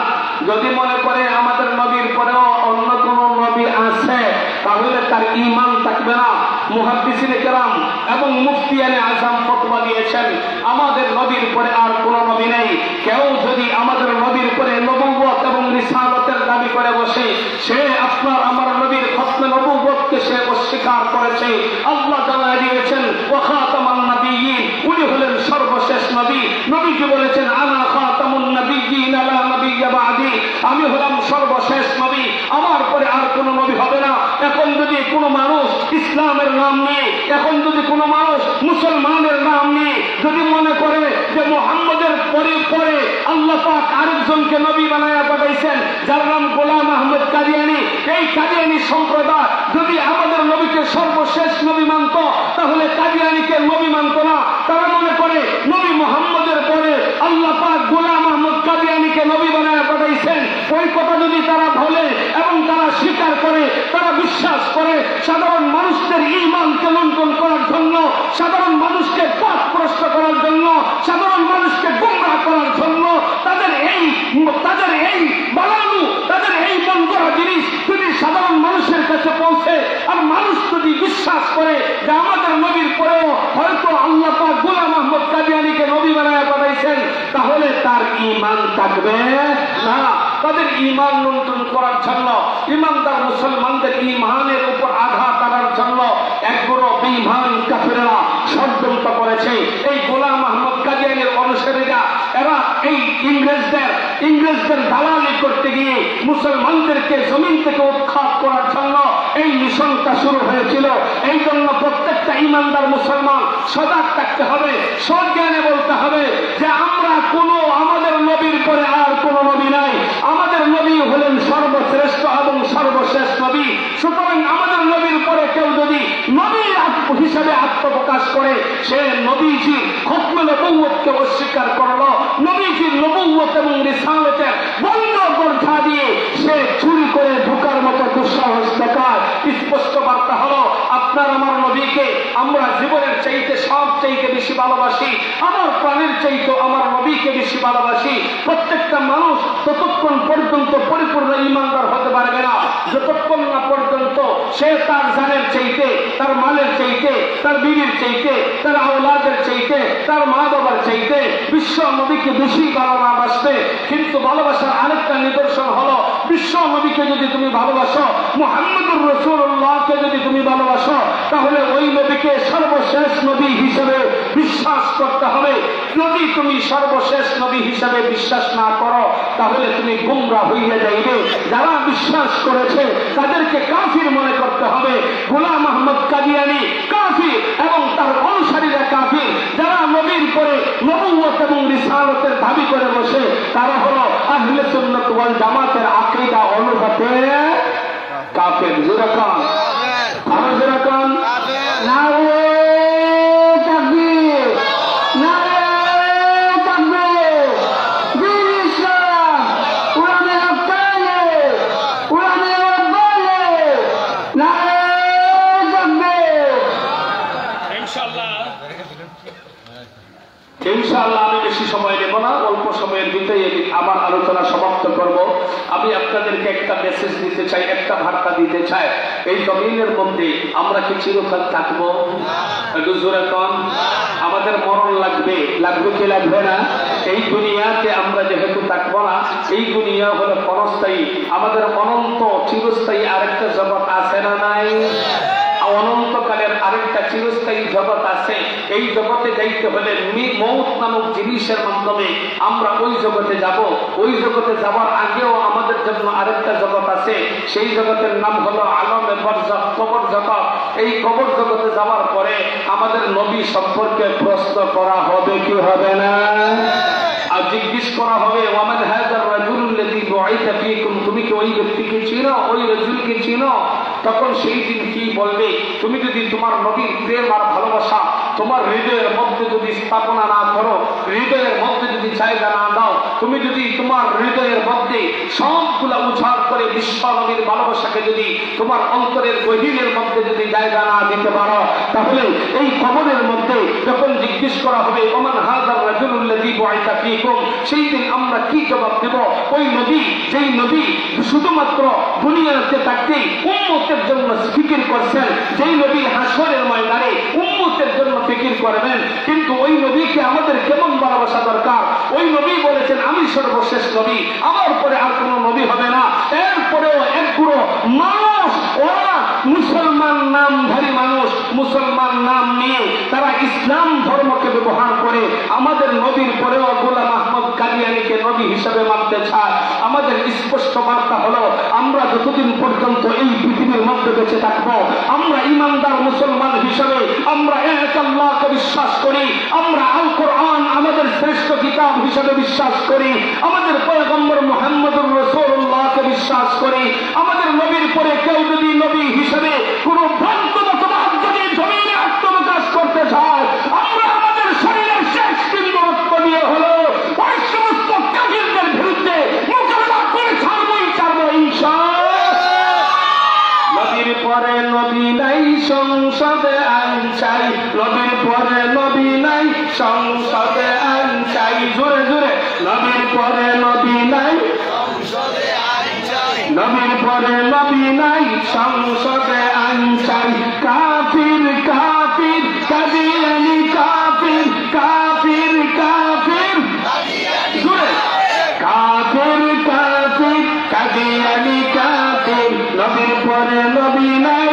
A: যদি মনে করে আমাদের নবীর পরেও অন্য কোন নবী আছে, তাহলে তার ঈমান থাকবে না। মুহাদ্দিসিনে কেরাম এবং মুফতিয়ানে আযম ফতোয়া দিয়েছেন আমাদের নবীর পরে আর কোন নবী নেই। কেউ যদি আমাদের নবীর পরে নবুয়ত এবং রিসালাতের দাবি করে বসে, সে আপনার আমার নবীর খতমে নবুয়তকে সে অস্বীকার করেছে। আল্লাহ জানায় দিয়েছেন ওয়া খাতামান নাবিয়্যিন, উনি হলেন সর্বশেষ নবী। নবীজি বলেছেন আনা খাতামুন নাবিয়্যিন লা নাবিয়্যা বা'দি, আমি হলাম সর্বশেষ নবী, আমার পরে আর কোন নবী হবে না। এখন যদি কোনো মানুষ ইসলামের নাম নিয়ে, এখন যদি কোনো মানুষ মুসলমানের নাম নিয়ে যদি মনে করে যে মুহাম্মদের পরে পরে আল্লাহ পাক আরেকজনকে নবী বানায়া পাঠাইছেন যার নাম গোলাম আহমদ কাদিয়ানী, এই কাদিয়ানী সম্প্রদায় যদি আমাদের নবীকে সর্বশেষ নবী মানত, তাহলে কাদিয়ানীকে নবী মানত না। তারা মনে করে নবী মুহাম্মদের পরে আল্লাহ পাক গোলাম আহমদ কাদিয়ানীকে নবী বানায়া পাঠাইছেন। ওই কথা যদি তারা বলে এবং তারা স্বীকার করে, তারা বিশ্বাস করে, সাধারণ মানুষদের ঈমানকে লুণ্ঠন করার জন্য, সাধারণ মানুষকে পথভ্রষ্ট করার জন্য, সাধারণ মানুষকে গোমরাহ করার জন্য তাদের এই বানানো, তাদের এই মন গড়া জিনিস যদি সাধারণ মানুষের কাছে পৌঁছে, আর মানুষ যদি বিশ্বাস করে যে আমাদের নবীর পরেও হয়তো আল্লাহ পাক গোলাম আহমদ কাদিয়ানীকে নবী বানায়া পাঠাইছেন, তাহলে তার ঈমান থাকবে না। তাদের ঈমান লুণ্ঠন করার জন্য, ঈমানদার মুসলমানদের ঈমানের উপর আঘাত আনার জন্য একগুলো বেঈমান কাফেররা ষড়যন্ত্র করেছে। এই গোলাম আহমদ কাদিয়ানীর অনুসারীরা এরা এই ইংরেজদের দালালি করতে গিয়ে মুসলমানদেরকে জমিন থেকে উৎখাত করার জন্য এই মিশনটা শুরু হয়েছিল। এই জন্য প্রত্যেকটা ঈমানদার মুসলমান সজাগ থাকতে হবে, সজ্ঞানে বলতে হবে যে আমরা আমাদের নবীর পরে আর কোন নবী নাই, আমাদের নবী হলেন সর্বশ্রেষ্ঠ এবং সর্বশেষ নবী। সুতরাং আমাদের নবীর পরে কেউ যদি নবী হিসাবে আত্মপ্রকাশ করে, সে নবীজির খতমে নবুয়তকে অস্বীকার করলো, নবীজির নবুয়ত এবং রিসালাতের বন্ধ দরজা দিয়ে সে চুরি করে ঢোকার মতো দুঃসাহস দেখায়। স্পষ্ট বার্তা হলো আপনার আমার নবীকে আমরা জীবনের চাইতে সব চাইতে বেশি ভালোবাসি, আমার প্রাণের চাইতে আমার নবীকে বেশি ভালোবাসি। প্রত্যেকটা মানুষ ততক্ষণ পর্যন্ত পরিপূর্ণ ঈমানদার হতে পারবে না যতক্ষণ না পর্যন্ত সে তার জানের চাইতে, তার মালের চাইতে, তার বিবির চাইতে, তার আওলাদের চাইতে, তার মা বাবার চাইতে বিশ্ব নবীকে বেশি ভালোবাসবে। কিন্তু ভালোবাসার আরেকটা নিদর্শন হলো বিশ্ব নবীকে যদি তুমি ভালোবাসো, মুহাম্মদুর রাসূলুল্লাহকে যদি তুমি ভালোবাসো, তাহলে ওই নবীকে সর্বশেষ নবী হিসেবে বিশ্বাস করতে হবে। যদি তুমি সর্বশেষ নবী হিসেবে বিশ্বাস না করো তাহলে তুমি গুমরা হইয়া যাইবে। যারা বিশ্বাস করেছে তাদেরকে কাফির মনে করতে হবে। গোলাম আহমদ কাদিয়ানী কাফির এবং তার অনুসারীরা কাফির। যারা নবীর পরে নবুয়ত এবং রিসালতের দাবি করে বসে তারা হলো আহলে সুন্নাত ওয়াল জামাতের আকীদা অনুসারে কাফির। যেরকম আরো যেরকম নারে তাকবীর, নারে তাকবীর, দিন ইসলাম, উড়ানে আকালে, উড়ানে আকালে, নারে তাকবীর। ইনশাআল্লাহ আমি বেশি সময় নেব না, অল্প সময়ের ভিতরে আমার আলোচনা সমাপ্ত করব। আমি আপনাদেরকে একটা মেসেজ দিতে চাই, একটা বার্তা দিতে চাই। এই জমিনের মধ্যে আমরা কি চিরকাল থাকবো? একটু জোরে কন। আমাদের মরণ লাগবে, লাগবে কি লাগবে না? এই দুনিয়াতে আমরা যেহেতু থাকবো না, এই দুনিয়া হলো ক্ষণস্থায়ী। আমাদের অনন্ত চিরস্থায়ী আরেকটা জগৎ আছে না নাই? অনন্তকালের আরেকটা চিরস্থায়ী জগৎ আছে। এই জগতে যাইতে হলে মৌত নামক জিনিসের মাধ্যমে আমরা ওই জগতে যাব। ওই জগতে যাওয়ার আগেও আমাদের জন্য আরেকটা জগৎ আছে। সেই জগতের নাম হলো আলমে বরজাখ, কবর জগৎ। এই কবর জগতে যাওয়ার পরে আমাদের নবী সম্পর্কে প্রশ্ন করা হবে কি হবে না? আর জিজ্ঞেস করা হবে ওয়ামান হাযার রাজুলুল্লাযী বুইসা ফীকুম, তুমি কি ওই ব্যক্তিকে চিনো, ওই রাসূলকে চিনো? তখন সেই দিন কি বলবে? তুমি যদি তোমার নবীর প্রেম আর ভালোবাসা তোমার হৃদয়ের মধ্যে যদি স্থাপনা না করো, হৃদয়ের মধ্যে যদি জায়গা না দাও, তুমি যদি তোমার হৃদয়ের মধ্যে সবগুলা উজাড় করে বিশ্ব নবীর ভালোবাসাকে যদি তোমার অন্তরের গভীরের মধ্যে যদি জায়গা না দিতে পারো, তাহলে এই কবরের মধ্যে যখন জিজ্ঞেস করা হবে ওমান হাযার রাজুলুল্লাযী বুইসা ফীকুম, সেই দিন আমরা কি জবাব দেব? ওই নবী, যেই নবী শুধুমাত্র দুনিয়াতে থাকতেই উম্মতের জন্য ফিকির করছেন, যেই নবী হাসরের ময়দানে উম্মতের জন্য ফিকির করবেন, কিন্তু ওই নবীকে আমাদের কেমন ভালোবাসা দরকার? ওই নবী বলেছেন আমি সর্বশেষ নবী, আমার পরে আর কোন নবী হবে না। এরপরেও একগুলো মানুষ, ওরা মুসলমান নামধারী মানুষ, মুসলমান নাম নিয়ে তারা ইসলাম ধর্মকে ব্যবহার করে আমাদের নবীর পরেও গোলাম আহমদ কাদিয়ানীকে নবী হিসেবে মানতে চায়। আমাদের স্পষ্ট বার্তা হলো আমরা যতদিন পর্যন্ত এই পৃথিবীর মধ্যে বেঁচে থাকবো, আমরা ইমানদার মুসলমান হিসেবে আমরা এক আল্লাহকে বিশ্বাস করি, আমরা আল কোরআন আমাদের শ্রেষ্ঠ কিতাব হিসেবে বিশ্বাস করি, আমাদের পয়গম্বর মুহাম্মদুর রাসূলুল্লাহকে বিশ্বাস করি। আমাদের নবীর পরে কেউ যদি নবী হিসেবে কোন ভ্রান্ত মতবাদ যদি জমিনে আত্মপ্রকাশ করতে চায়, আমরা আমাদের শরীরের শেষ বিন্দু রক্ত দিয়ে হলো ওই সমস্ত কাফিরদের বিরুদ্ধে মোকাবেলা করে ছাড়বো ইনশাআল্লাহ। নবীর পরে নবী নাই, সংসদে আইন চাই। নবীর পরে নবী নাই, সংসদে আইন চাই। জোরে জোরে নবীর পরে নবী নাই, নবীর পরে নবী নাই, সংসদে আইন চাই। কাফির কাফির কাদিয়ানী, কাফির কাফির কাফির, জোরে কাফির কাফির কাদিয়ানী কাফির। নবীর পরে নবী নাই,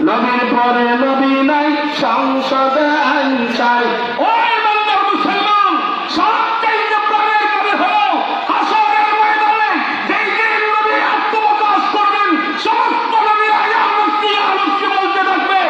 A: নবীর পরে নবী নাই, সংসদে আইন চাই। ওই বাংলার মুসলমান সবচাইতে প্রাণের কবি হলো হাসরের ময়দানে যেই দিন নবী আত্মপ্রকাশ করবেন, সমস্ত নবীরা ইয়া মুফতি ইয়া মুফতি বলতে থাকবে,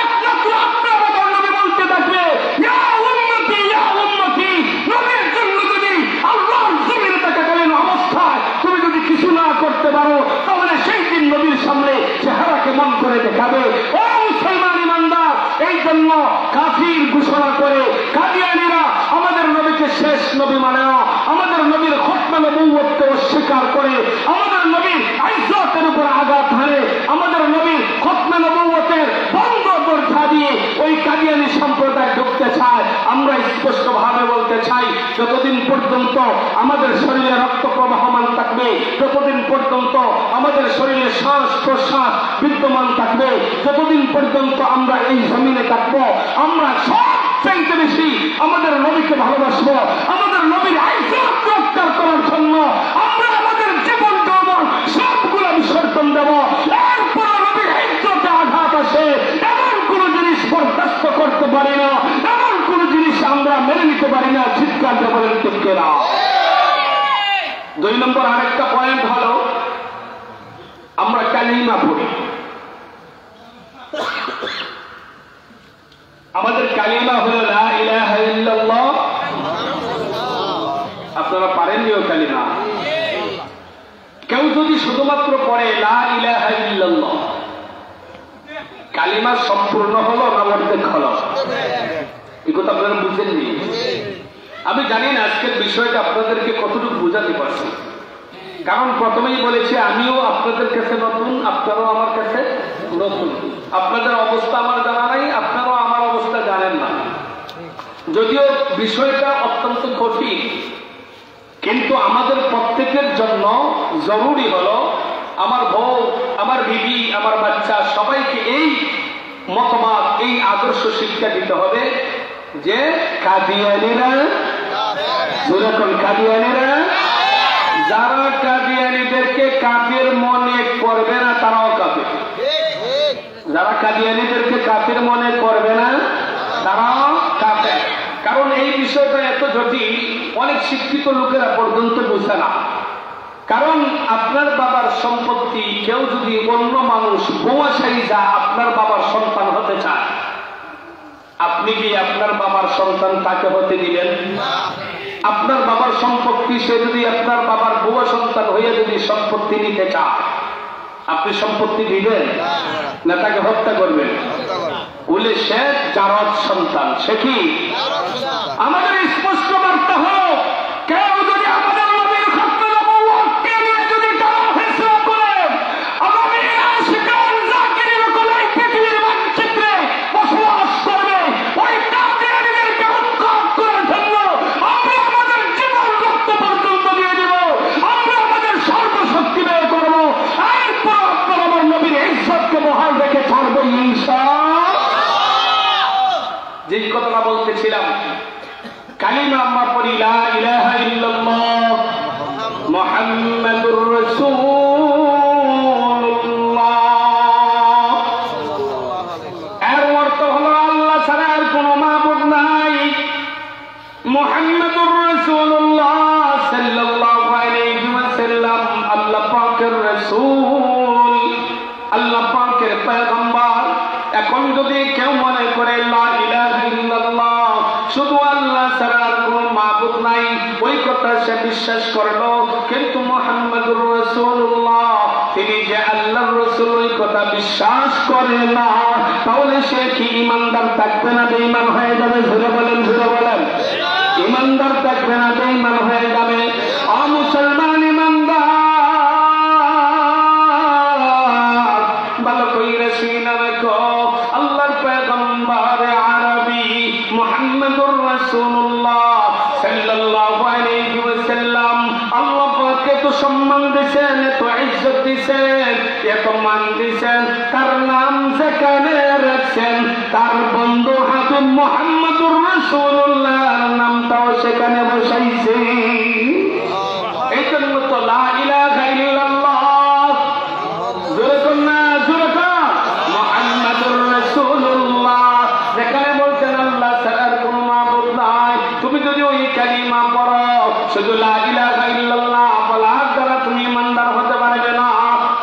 A: একমাত্র আপনার মতো নবী বলতে থাকবে ইয়া উম্মতি ইয়া উম্মতি। নবীর জন্য যদি আল্লাহর জমিনে থাকাকালীন অবস্থায় তুমি যদি কিছু না করতে পারো, তাহলে সেই দিন নবীর সামনে চেহারা কেমন করে দেখাবে? ও মুসলমান ইমানদার, এই জন্য কাফির ঘোষণা করে কাদিয়ানীরা আমাদের নবীকে শেষ নবী মানে না, আমাদের নবীর খতমে নবুয়তকে অস্বীকার করে, আমাদের নবীর ইজ্জতের উপর আঘাত হানে, আমাদের নবীর খতমে নবুয়তের বন্ধ দরজা দিয়ে ওই কাদিয়ানী সম্প্রদায় ঢুকতে চায়। আমরা স্পষ্ট ভাবে বলতে চাই, যতদিন পর্যন্ত আমাদের শরীরে রক্ত প্রবাহমান থাকবে, যতদিন পর্যন্ত আমাদের শরীরে শ্বাস প্রশ্বাস বিদ্যমান থাকবে, যতদিন পর্যন্ত আমরা এই জমিনে থাকবো, আমরা সবচাইতে বেশি আমাদের নবীকে ভালোবাসবো, আমাদের নবীর ইজ্জত রক্ষা করার জন্য আমরা আমাদের জীবন যৌবন সবগুলো বিসর্জন দেব। এরপর নবীর ইজ্জতে কিনা? 2 নম্বর আরেকটা পয়েন্ট হলো আমরা কালিমা পড়ি। আমাদের কালিমা হলো লা ইলাহা ইল্লাল্লাহ। আপনারা পারেননিও কালিমা? কেউ যদি শুধুমাত্র পড়ে লা ইলাহা ইল্লাল্লাহ, কালিমা সম্পূর্ণ হলো না অর্ধেক হলো? এই কথা আপনারা বুঝেননি। আমি জানি না আজকের বিষয়টা আপনাদেরকে কতটুকু বোঝাতে পারছি, কারণ প্রথমেই বলেছি আমিও আপনাদের কাছে নতুন, আপনারাও আমার কাছে নতুন। আপনাদের অবস্থা আমার জানা নাই, আপনারাও আমার অবস্থা জানেন না। যদিও বিষয়টা অত্যন্ত কঠিন, কিন্তু আমাদের প্রত্যেকের জন্য জরুরি হলো আমার বউ, আমার বিবি, আমার বাচ্চা সবাইকে এই মতবাদ, এই আদর্শ শিক্ষা দিতে হবে যে কাদিয়ানীরা, যেরকম কাদিয়ানীরা, যারা কাদিয়ানীদেরকে কাফের মনে করবে না তারাও কাফের। যারা কাদিয়ানীদেরকে কাফের মনে করবে না তারাও কাফের। কারণ এই বিষয়টা এত জটিল, অনেক শিক্ষিত লোকেরা পর্যন্ত বুঝে না। কারণ আপনার বাবার সম্পত্তি কেউ যদি অন্য মানুষ বোয়াশাই যা আপনার বাবার সন্তান হতে চায়, আপনি কি আপনার বাবার সন্তান তাকে হতে দিবেন? আপনার বাবার সম্পত্তি সে যদি আপনার বাবার বুয়া সন্তান হয়ে যদি সম্পত্তি নিতে চায়, আপনি সম্পত্তি দিবেন না তাকে হত্যা করবেন? বলে সে জারদ সন্তান, সে কি? আমাদের স্পষ্ট বার্তা হোক, কেউ যদি আমাদের নবীর খতনা নবুওয়াতকে নিয়ে যদি টানা ফেসলা করে আগামী আশিকান জাকিরের কোলাই পৃথিবীর মানচিত্রে বসবাস করবে, ওই কাদিয়ানীদেরকে উৎখাত করে ফেলব। আমরা আমাদের জীবন রক্ত পর্যন্ত দিয়ে দেব, আমরা আমাদের সর্বশক্তি ব্যয় করব, এরপর আপনার আমার নবীর ইজ্জতকে বহাল রেখে ছাড়বো ইনশাআল্লাহ। যে কথাটা বলতেছিলাম, কালিমা আমরা পড়ি লা ইলাহা ইল্লাল্লাহ মুহাম্মাদুর রাসূলুল্লাহ। এর অর্থ হলো আল্লাহ ছাড়া আর কোনো মাবুদ নাই। মুহাম্মাদুর রাসূলুল্লাহ সাল্লাল্লাহু আলাইহি ওয়াসাল্লাম আল্লাহ পাকের রাসূল, আল্লাহ পাকের পয়গম্বর। এখন যদি কেউ মনে করে লা ইলাহা ইল্লাল্লাহ শুধু আল্লাহ ছাড়া আর কোনো মাবুদ নাই, ওই কথা সে বিশ্বাস করলো, কিন্তু মুহাম্মাদুর রাসূলুল্লাহ তিনি যে আল্লাহর রাসূল ওই কথা বিশ্বাস করে না, তাহলে সে কি ঈমানদার থাকবে না বেঈমান হয়ে যাবে? জোরে বলেন, জোরে বলেন। ঈমানদার থাকবে না বেঈমান হয়ে যাবে। মুসলমান ঈমানদার ভালো কইরা শুনে রাখো, আল্লাহর পয়গম্বর আরবি মুহাম্মাদুর রাসূলুল্লাহ সাল্লাল্লাহু আলাইহি ওয়াসাল্লাম আল্লাহ পাক এত সম্মান দিয়েছেন, এত ইজ্জত দিয়েছেন, এত মান দিয়েছেন, তার নাম যেখানে রাখছেন তার বন্ধু হাবিব মুহাম্মাদুর রাসূলুল্লাহর নামটাও সেখানে বসাইছে। এই জন্য তো লা ইলাহা ইল্লাল্লাহ, জোরে কোন না, জোরে কোন, মুহাম্মাদুর রাসূলুল্লাহ যেখানে বলছেন আল্লাহ ছাড়া আর কোনো মাবুদ নাই, তুমি যদি ওই কালিমা পড়ো, শুধু লা ইলাহা ইল্লাল্লাহ বলার দ্বারা তুমি ইমানদার হতে পারবে না,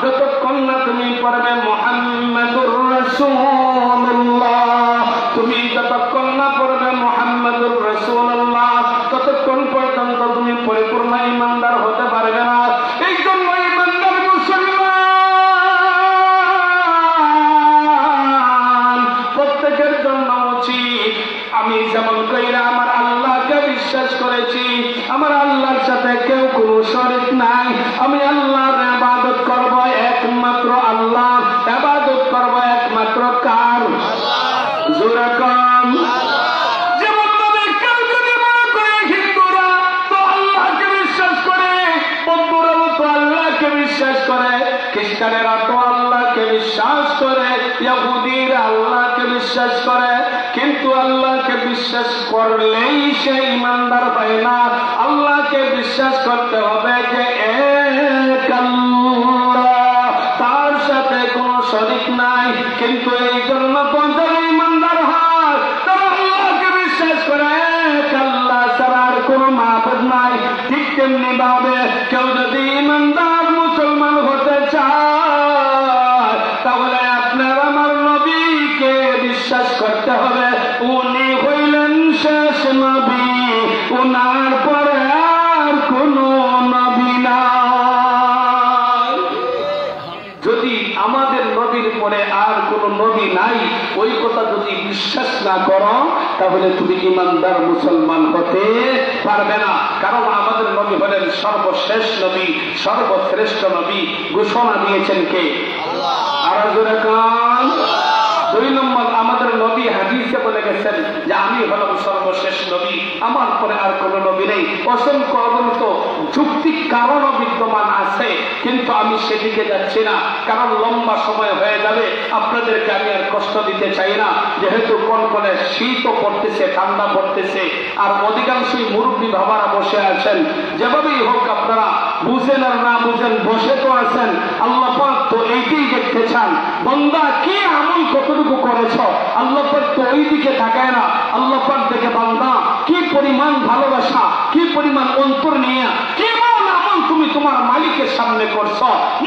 A: যতক্ষণ না তুমি পড়বে মুহাম্মাদুর রাসূলুল্লাহ। তুমি যতক্ষণ না পড়বে মুহাম্মাদুর রাসূলুল্লাহ ততক্ষণ পর্যন্ত তুমি পরিপূর্ণ ইমানদার হতে পারবে না। এই জন্য ইমানদার মুসলমান প্রত্যেকের জন্য উচিত, আমি যেমন কইরা আমার আল্লাহকে বিশ্বাস করেছি, আমার আল্লাহর সাথে কেউ কোনো শরীক নাই, আমি আল্লাহর ইবাদত করব একমাত্র আল্লাহ, ইবাদত করব একমাত্র কার? জোরে কোন। যেমন ভাবে কেউ যদি মনে করে হিন্দুরা তো আল্লাহকে বিশ্বাস করে, বৌদ্ধরাও তো আল্লাহকে বিশ্বাস করে, খ্রিস্টানেরা তো আল্লাহকে বিশ্বাস করে, ইহুদিরা আল্লাহকে বিশ্বাস করে, কিন্তু আল্লাহকে বিশ্বাস করলেই সে ইমানদার হয় না। আল্লাহকে বিশ্বাস করতে হবে যে এক আল্লাহ, তার সাথে কোনো শরীক নাই। কিন্তু এই জন্য যারা ইমানদার হয় তারা আল্লাহকে বিশ্বাস করে এক আল্লাহ ছাড়া আর কোনো মাবুদ নাই। পরে আর কোন নবী নাই, ওই কথা যদি বিশ্বাস না করো তাহলে তুমি ইমানদার মুসলমান হতে পারবে না। কারণ আমাদের নবী হলেন সর্বশেষ নবী, সর্বশ্রেষ্ঠ নবী। ঘোষণা দিয়েছেন কে? আর জোরে কান। 2 নম্বর, আমাদের নবী হাদিসে বলে গেছেন যে আমি হলাম সর্বশেষ নবী, আমার পরে আর কোন নবী নেই। অসংখ্য অগণিত যুক্তিক কারণও বিদ্যমান আছে, কিন্তু আমি সেদিকে যাচ্ছি না, কারণ লম্বা সময় হয়ে যাবে। আপনাদেরকে আমি আর কষ্ট দিতে চাই না, যেহেতু কনকনে শীতও পড়তেছে, ঠান্ডা পড়তেছে, আর অধিকাংশই মুরব্বী বাবারা বসে আছেন। যেভাবেই হোক আপনারা বুঝেন আর না বুঝেন বসে তো আছেন। আল্লাহ পাক তো এইটাই দেখতে চান, বান্দা কি আমল কতটুকু করেছ। আল্লাহ পাক তো ওই দিকে তাকায় না, আল্লাহ পাক দেখে বান্দা কি পরিমাণ ভালোবাসা, কি পরিমাণ অন্তর নিয়ে কেমন আমল তুমি তোমার মালিকের সামনে করছ।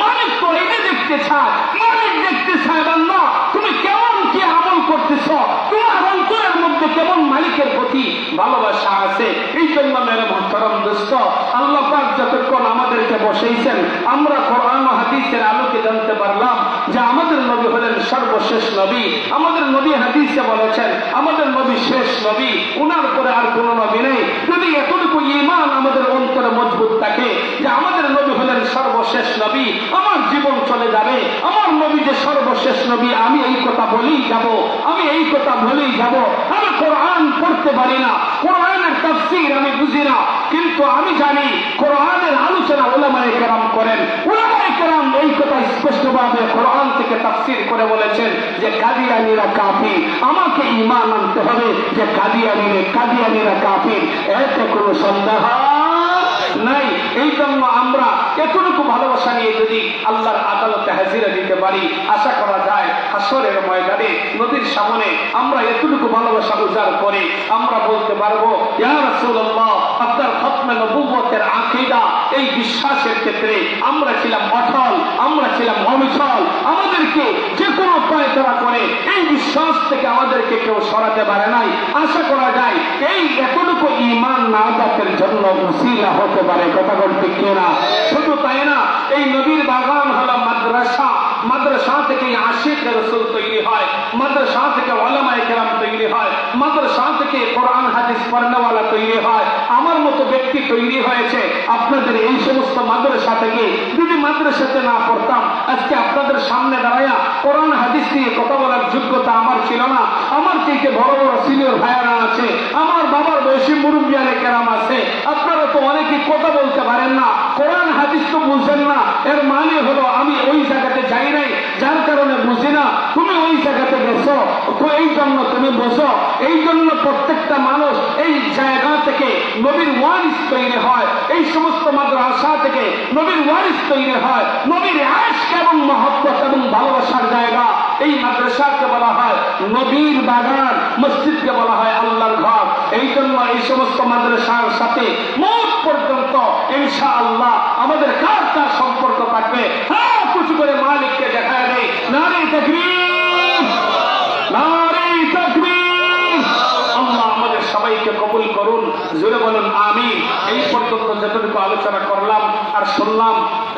A: মালিক তো এটা দেখতে চায়, মালিক দেখতে চায় বান্দা তুমি কেমন কি আমল করতেছ, তোমার অন্তরের মধ্যে কেমন মালিকের প্রতি ভালোবাসা আছে। এই জন্য মেরে মুহতারাম দোস্ত, আল্লাহ পাক যতক্ষণ আমাদেরকে বসাইছেন, আমরা কোরআন ও হাদিসের আলোকে জানতে পারলাম যে আমাদের নবী হলেন সর্বশেষ নবী। আমাদের নবী হাদিসে বলেছেন আমাদের নবী শেষ নবী, উনার পরে আর কোন নবী নেই। যদি এতটুকু ঈমান আমাদের অন্তরে মজবুত থাকে যে আমাদের নবী হলেন সর্বশেষ নবী, আমার জীবন চলে যাবে, আমার নবী যে সর্বশেষ নবী আমি এই কথা বলেই যাব, আমি এই কথা বলেই যাব। আমি কোরআন পড়তে পারি না, কোরআনের তাফসীর আমি বুঝি না, কিন্তু আমি জানি কোরআনের আলোচনা উলামায়ে কেরাম করেন। উলামায়ে কেরাম এই কথা স্পষ্টভাবে কোরআন থেকে তাফসীর করে বলেছেন যে কাদিয়ানীরা কাফির। আমাকে ঈমান আনতে হবে যে কাদিয়ানীরা কাফির, এতে কোনো সন্দেহ নাই। এই জন্য আমরা এতটুকু ভালোবাসা নিয়ে যদি আল্লাহর আদালতে হাজিরা দিতে পারি, আশা করা যায় হাসরের ময়দানে নবীর সামনে আমরা এতটুকু ভালোবাসা উজাড় করে আমরা বলতে পারবো, ইয়া রাসূলুল্লাহ, আপনার খতমে নবুয়তের আকীদা, এই বিশ্বাসের ক্ষেত্রে আমরা ছিলাম অটল, আমরা ছিলাম অবিচল। আমাদেরকে যে কোনো পায়তারা করে এই বিশ্বাস থেকে আমাদেরকে কেউ সরাতে পারে নাই। আশা করা যায় এই এতটুকু ঈমান নাজাতের জন্য উসিলা হতে পারে। কথা বলতে কিনা? শুধু তাই না, এই নবীর বাগান হলো মাদ্রাসা। মাদ্রাসা থেকে আশিক রাসূল তৈরি হয়, মাদ্রাসা থেকে উলামায়ে কেরাম তৈরি হয়, মাদ্রাসা থেকে কোরআন হাদিস পড়নেওয়ালা তৈরি হয়। আমার মতো ব্যক্তি তৈরি হয়েছে আপনাদের এই সমস্ত মাদ্রাসা থেকে। যদি মাদ্রাসাতে না পড়তাম আজকে আপনাদের সামনে দাঁড়ায়া কোরআন হাদিস নিয়ে কথা বলার যোগ্যতা আমার ছিল না। আমার থেকে বড় বড় সিনিয়র ভাইয়ারা আছে, আমার বাবার বয়সী মুরব্বিয়ানে কেরাম আছে। আপনারা তো অনেকে কথা বলতে পারেন না, কোরআন হাদিস তো বুঝেন না। এর মানে হলো আমি ওই জায়গাতে যাই নাই, যার কারণে বুঝি না। তুমি ওই জায়গাতে গেছো তো এই জন্য তুমি বোঝো। এই জন্য প্রত্যেকটা মানুষ এই জায়গা থেকে নবীর ওয়ারিস তৈরি হয়, এই সমস্ত মাদ্রাসা থেকে নবীর ওয়ারিস তৈরি হয়। নবীর আশক এবং মহব্বত এবং ভালোবাসার জায়গা এই মাদ্রাসাকে বলা হয় নবীর বাগান, মসজিদকে বলা হয় আল্লাহর ঘর। এই জন্য এই সমস্ত মাদ্রাসার সাথে মওত পর্যন্ত ইনশাআল্লাহ আমাদের কার কার সম্পর্ক থাকবে। হ্যাঁ, কিছু করে মালিককে দেখায় দেয় নারে তাকবীর, নারে তাকবীর। আল্লাহ আমাদের সবাইকে কবুল করুন, জোরে বলুন আমিন। এই পর্যন্ত যতটুকু আলোচনা করলাম আর শুনলাম,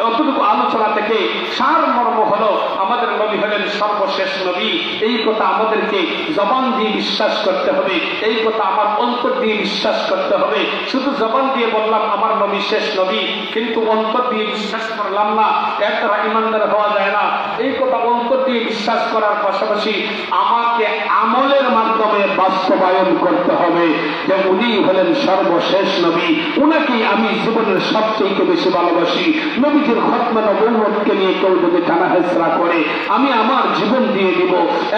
A: অতটুকু আলোচনা থেকে সারমর্ম হলো আমাদের নবী হলেন সর্বশেষ নবী। এই কথা আমাদেরকে জবান দিয়ে বিশ্বাস করতে হবে, এই কথা আমার অন্তর দিয়ে বিশ্বাস করতে হবে। শুধু জবান দিয়ে বললাম আমার নবী শেষ নবী, কিন্তু অন্তর দিয়ে বিশ্বাস করলাম না, একটা ইমানদার হওয়া যায় না। এই কথা অন্তর দিয়ে বিশ্বাস করার পাশাপাশি আমাকে আমলের মাধ্যমে বাস্তবায়ন করতে হবে যে উনি হলেন সর্বশেষ নবী, উনাকেই আমি জীবনের সবচেয়ে বেশি ভালোবাসি। নবীজির খতমে নবুয়তকে নিয়ে কেউ যদি টানা হেচড়া করে আমি আমার জীবন দিয়ে দিব।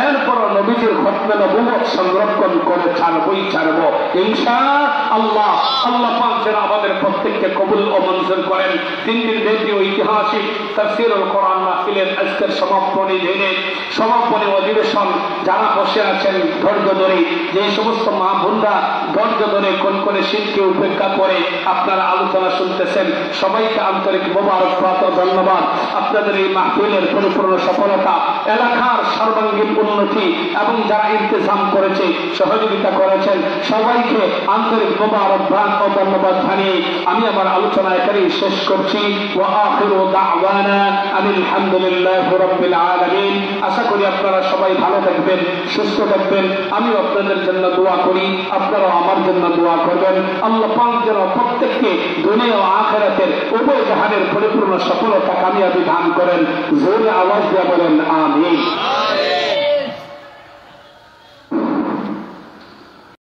A: এরপর নবীজির খতমে নবুয়ত সংরক্ষণ করে ছাড়বই ছাড়বো ইনশাআল্লাহ। আল্লাহ পাক যেন আমাদের প্রত্যেককে কবুল ও মঞ্জুর করেন। 3 দিন ব্যাপী ঐতিহাসিক তাফসীরুল কোরআন মাহফিলের আজকের সমাপনী দিনে, সমাপনী অধিবেশন যারা বসে আছেন ধৈর্য ধরে, যে সমস্ত মা বোনরা ধৈর্য ধরে কোন শীতকে উপেক্ষা করে আপনারা আলোচনা শুনতেছেন, সবাইকে আন্তরিক মোবারক মোবারকবাদ ও ধন্যবাদ। আপনাদের এই মাহফিলের পরিপূর্ণ সফলতা, এলাকার সর্বাঙ্গীন উন্নতি এবং যারা ইন্তজাম করেছে, সহযোগিতা করেছেন, সবাইকে আন্তরিক মোবারকবাদ ও ধন্যবাদ জানিয়ে আমি আমার আলোচনা এখানেই শেষ করছি। ওয়া আখিরু দাওয়ানা আলহামদুলিল্লাহি রাব্বিল আলামিন। আশা করি আপনারা সবাই ভালো থাকবেন, সুস্থ থাকবেন। আমিও আপনাদের জন্য দোয়া করি, আপনারাও আমার জন্য দোয়া করবেন। আল্লাহ পাক যেন প্রত্যেককে দুনিয়া ও আখিরাতের উভয় জাহানের পরিপূর্ণ সফলতা কামিয়াবি দান করেন। জোরে আওয়াজ দিয়ে বলেন আমিন।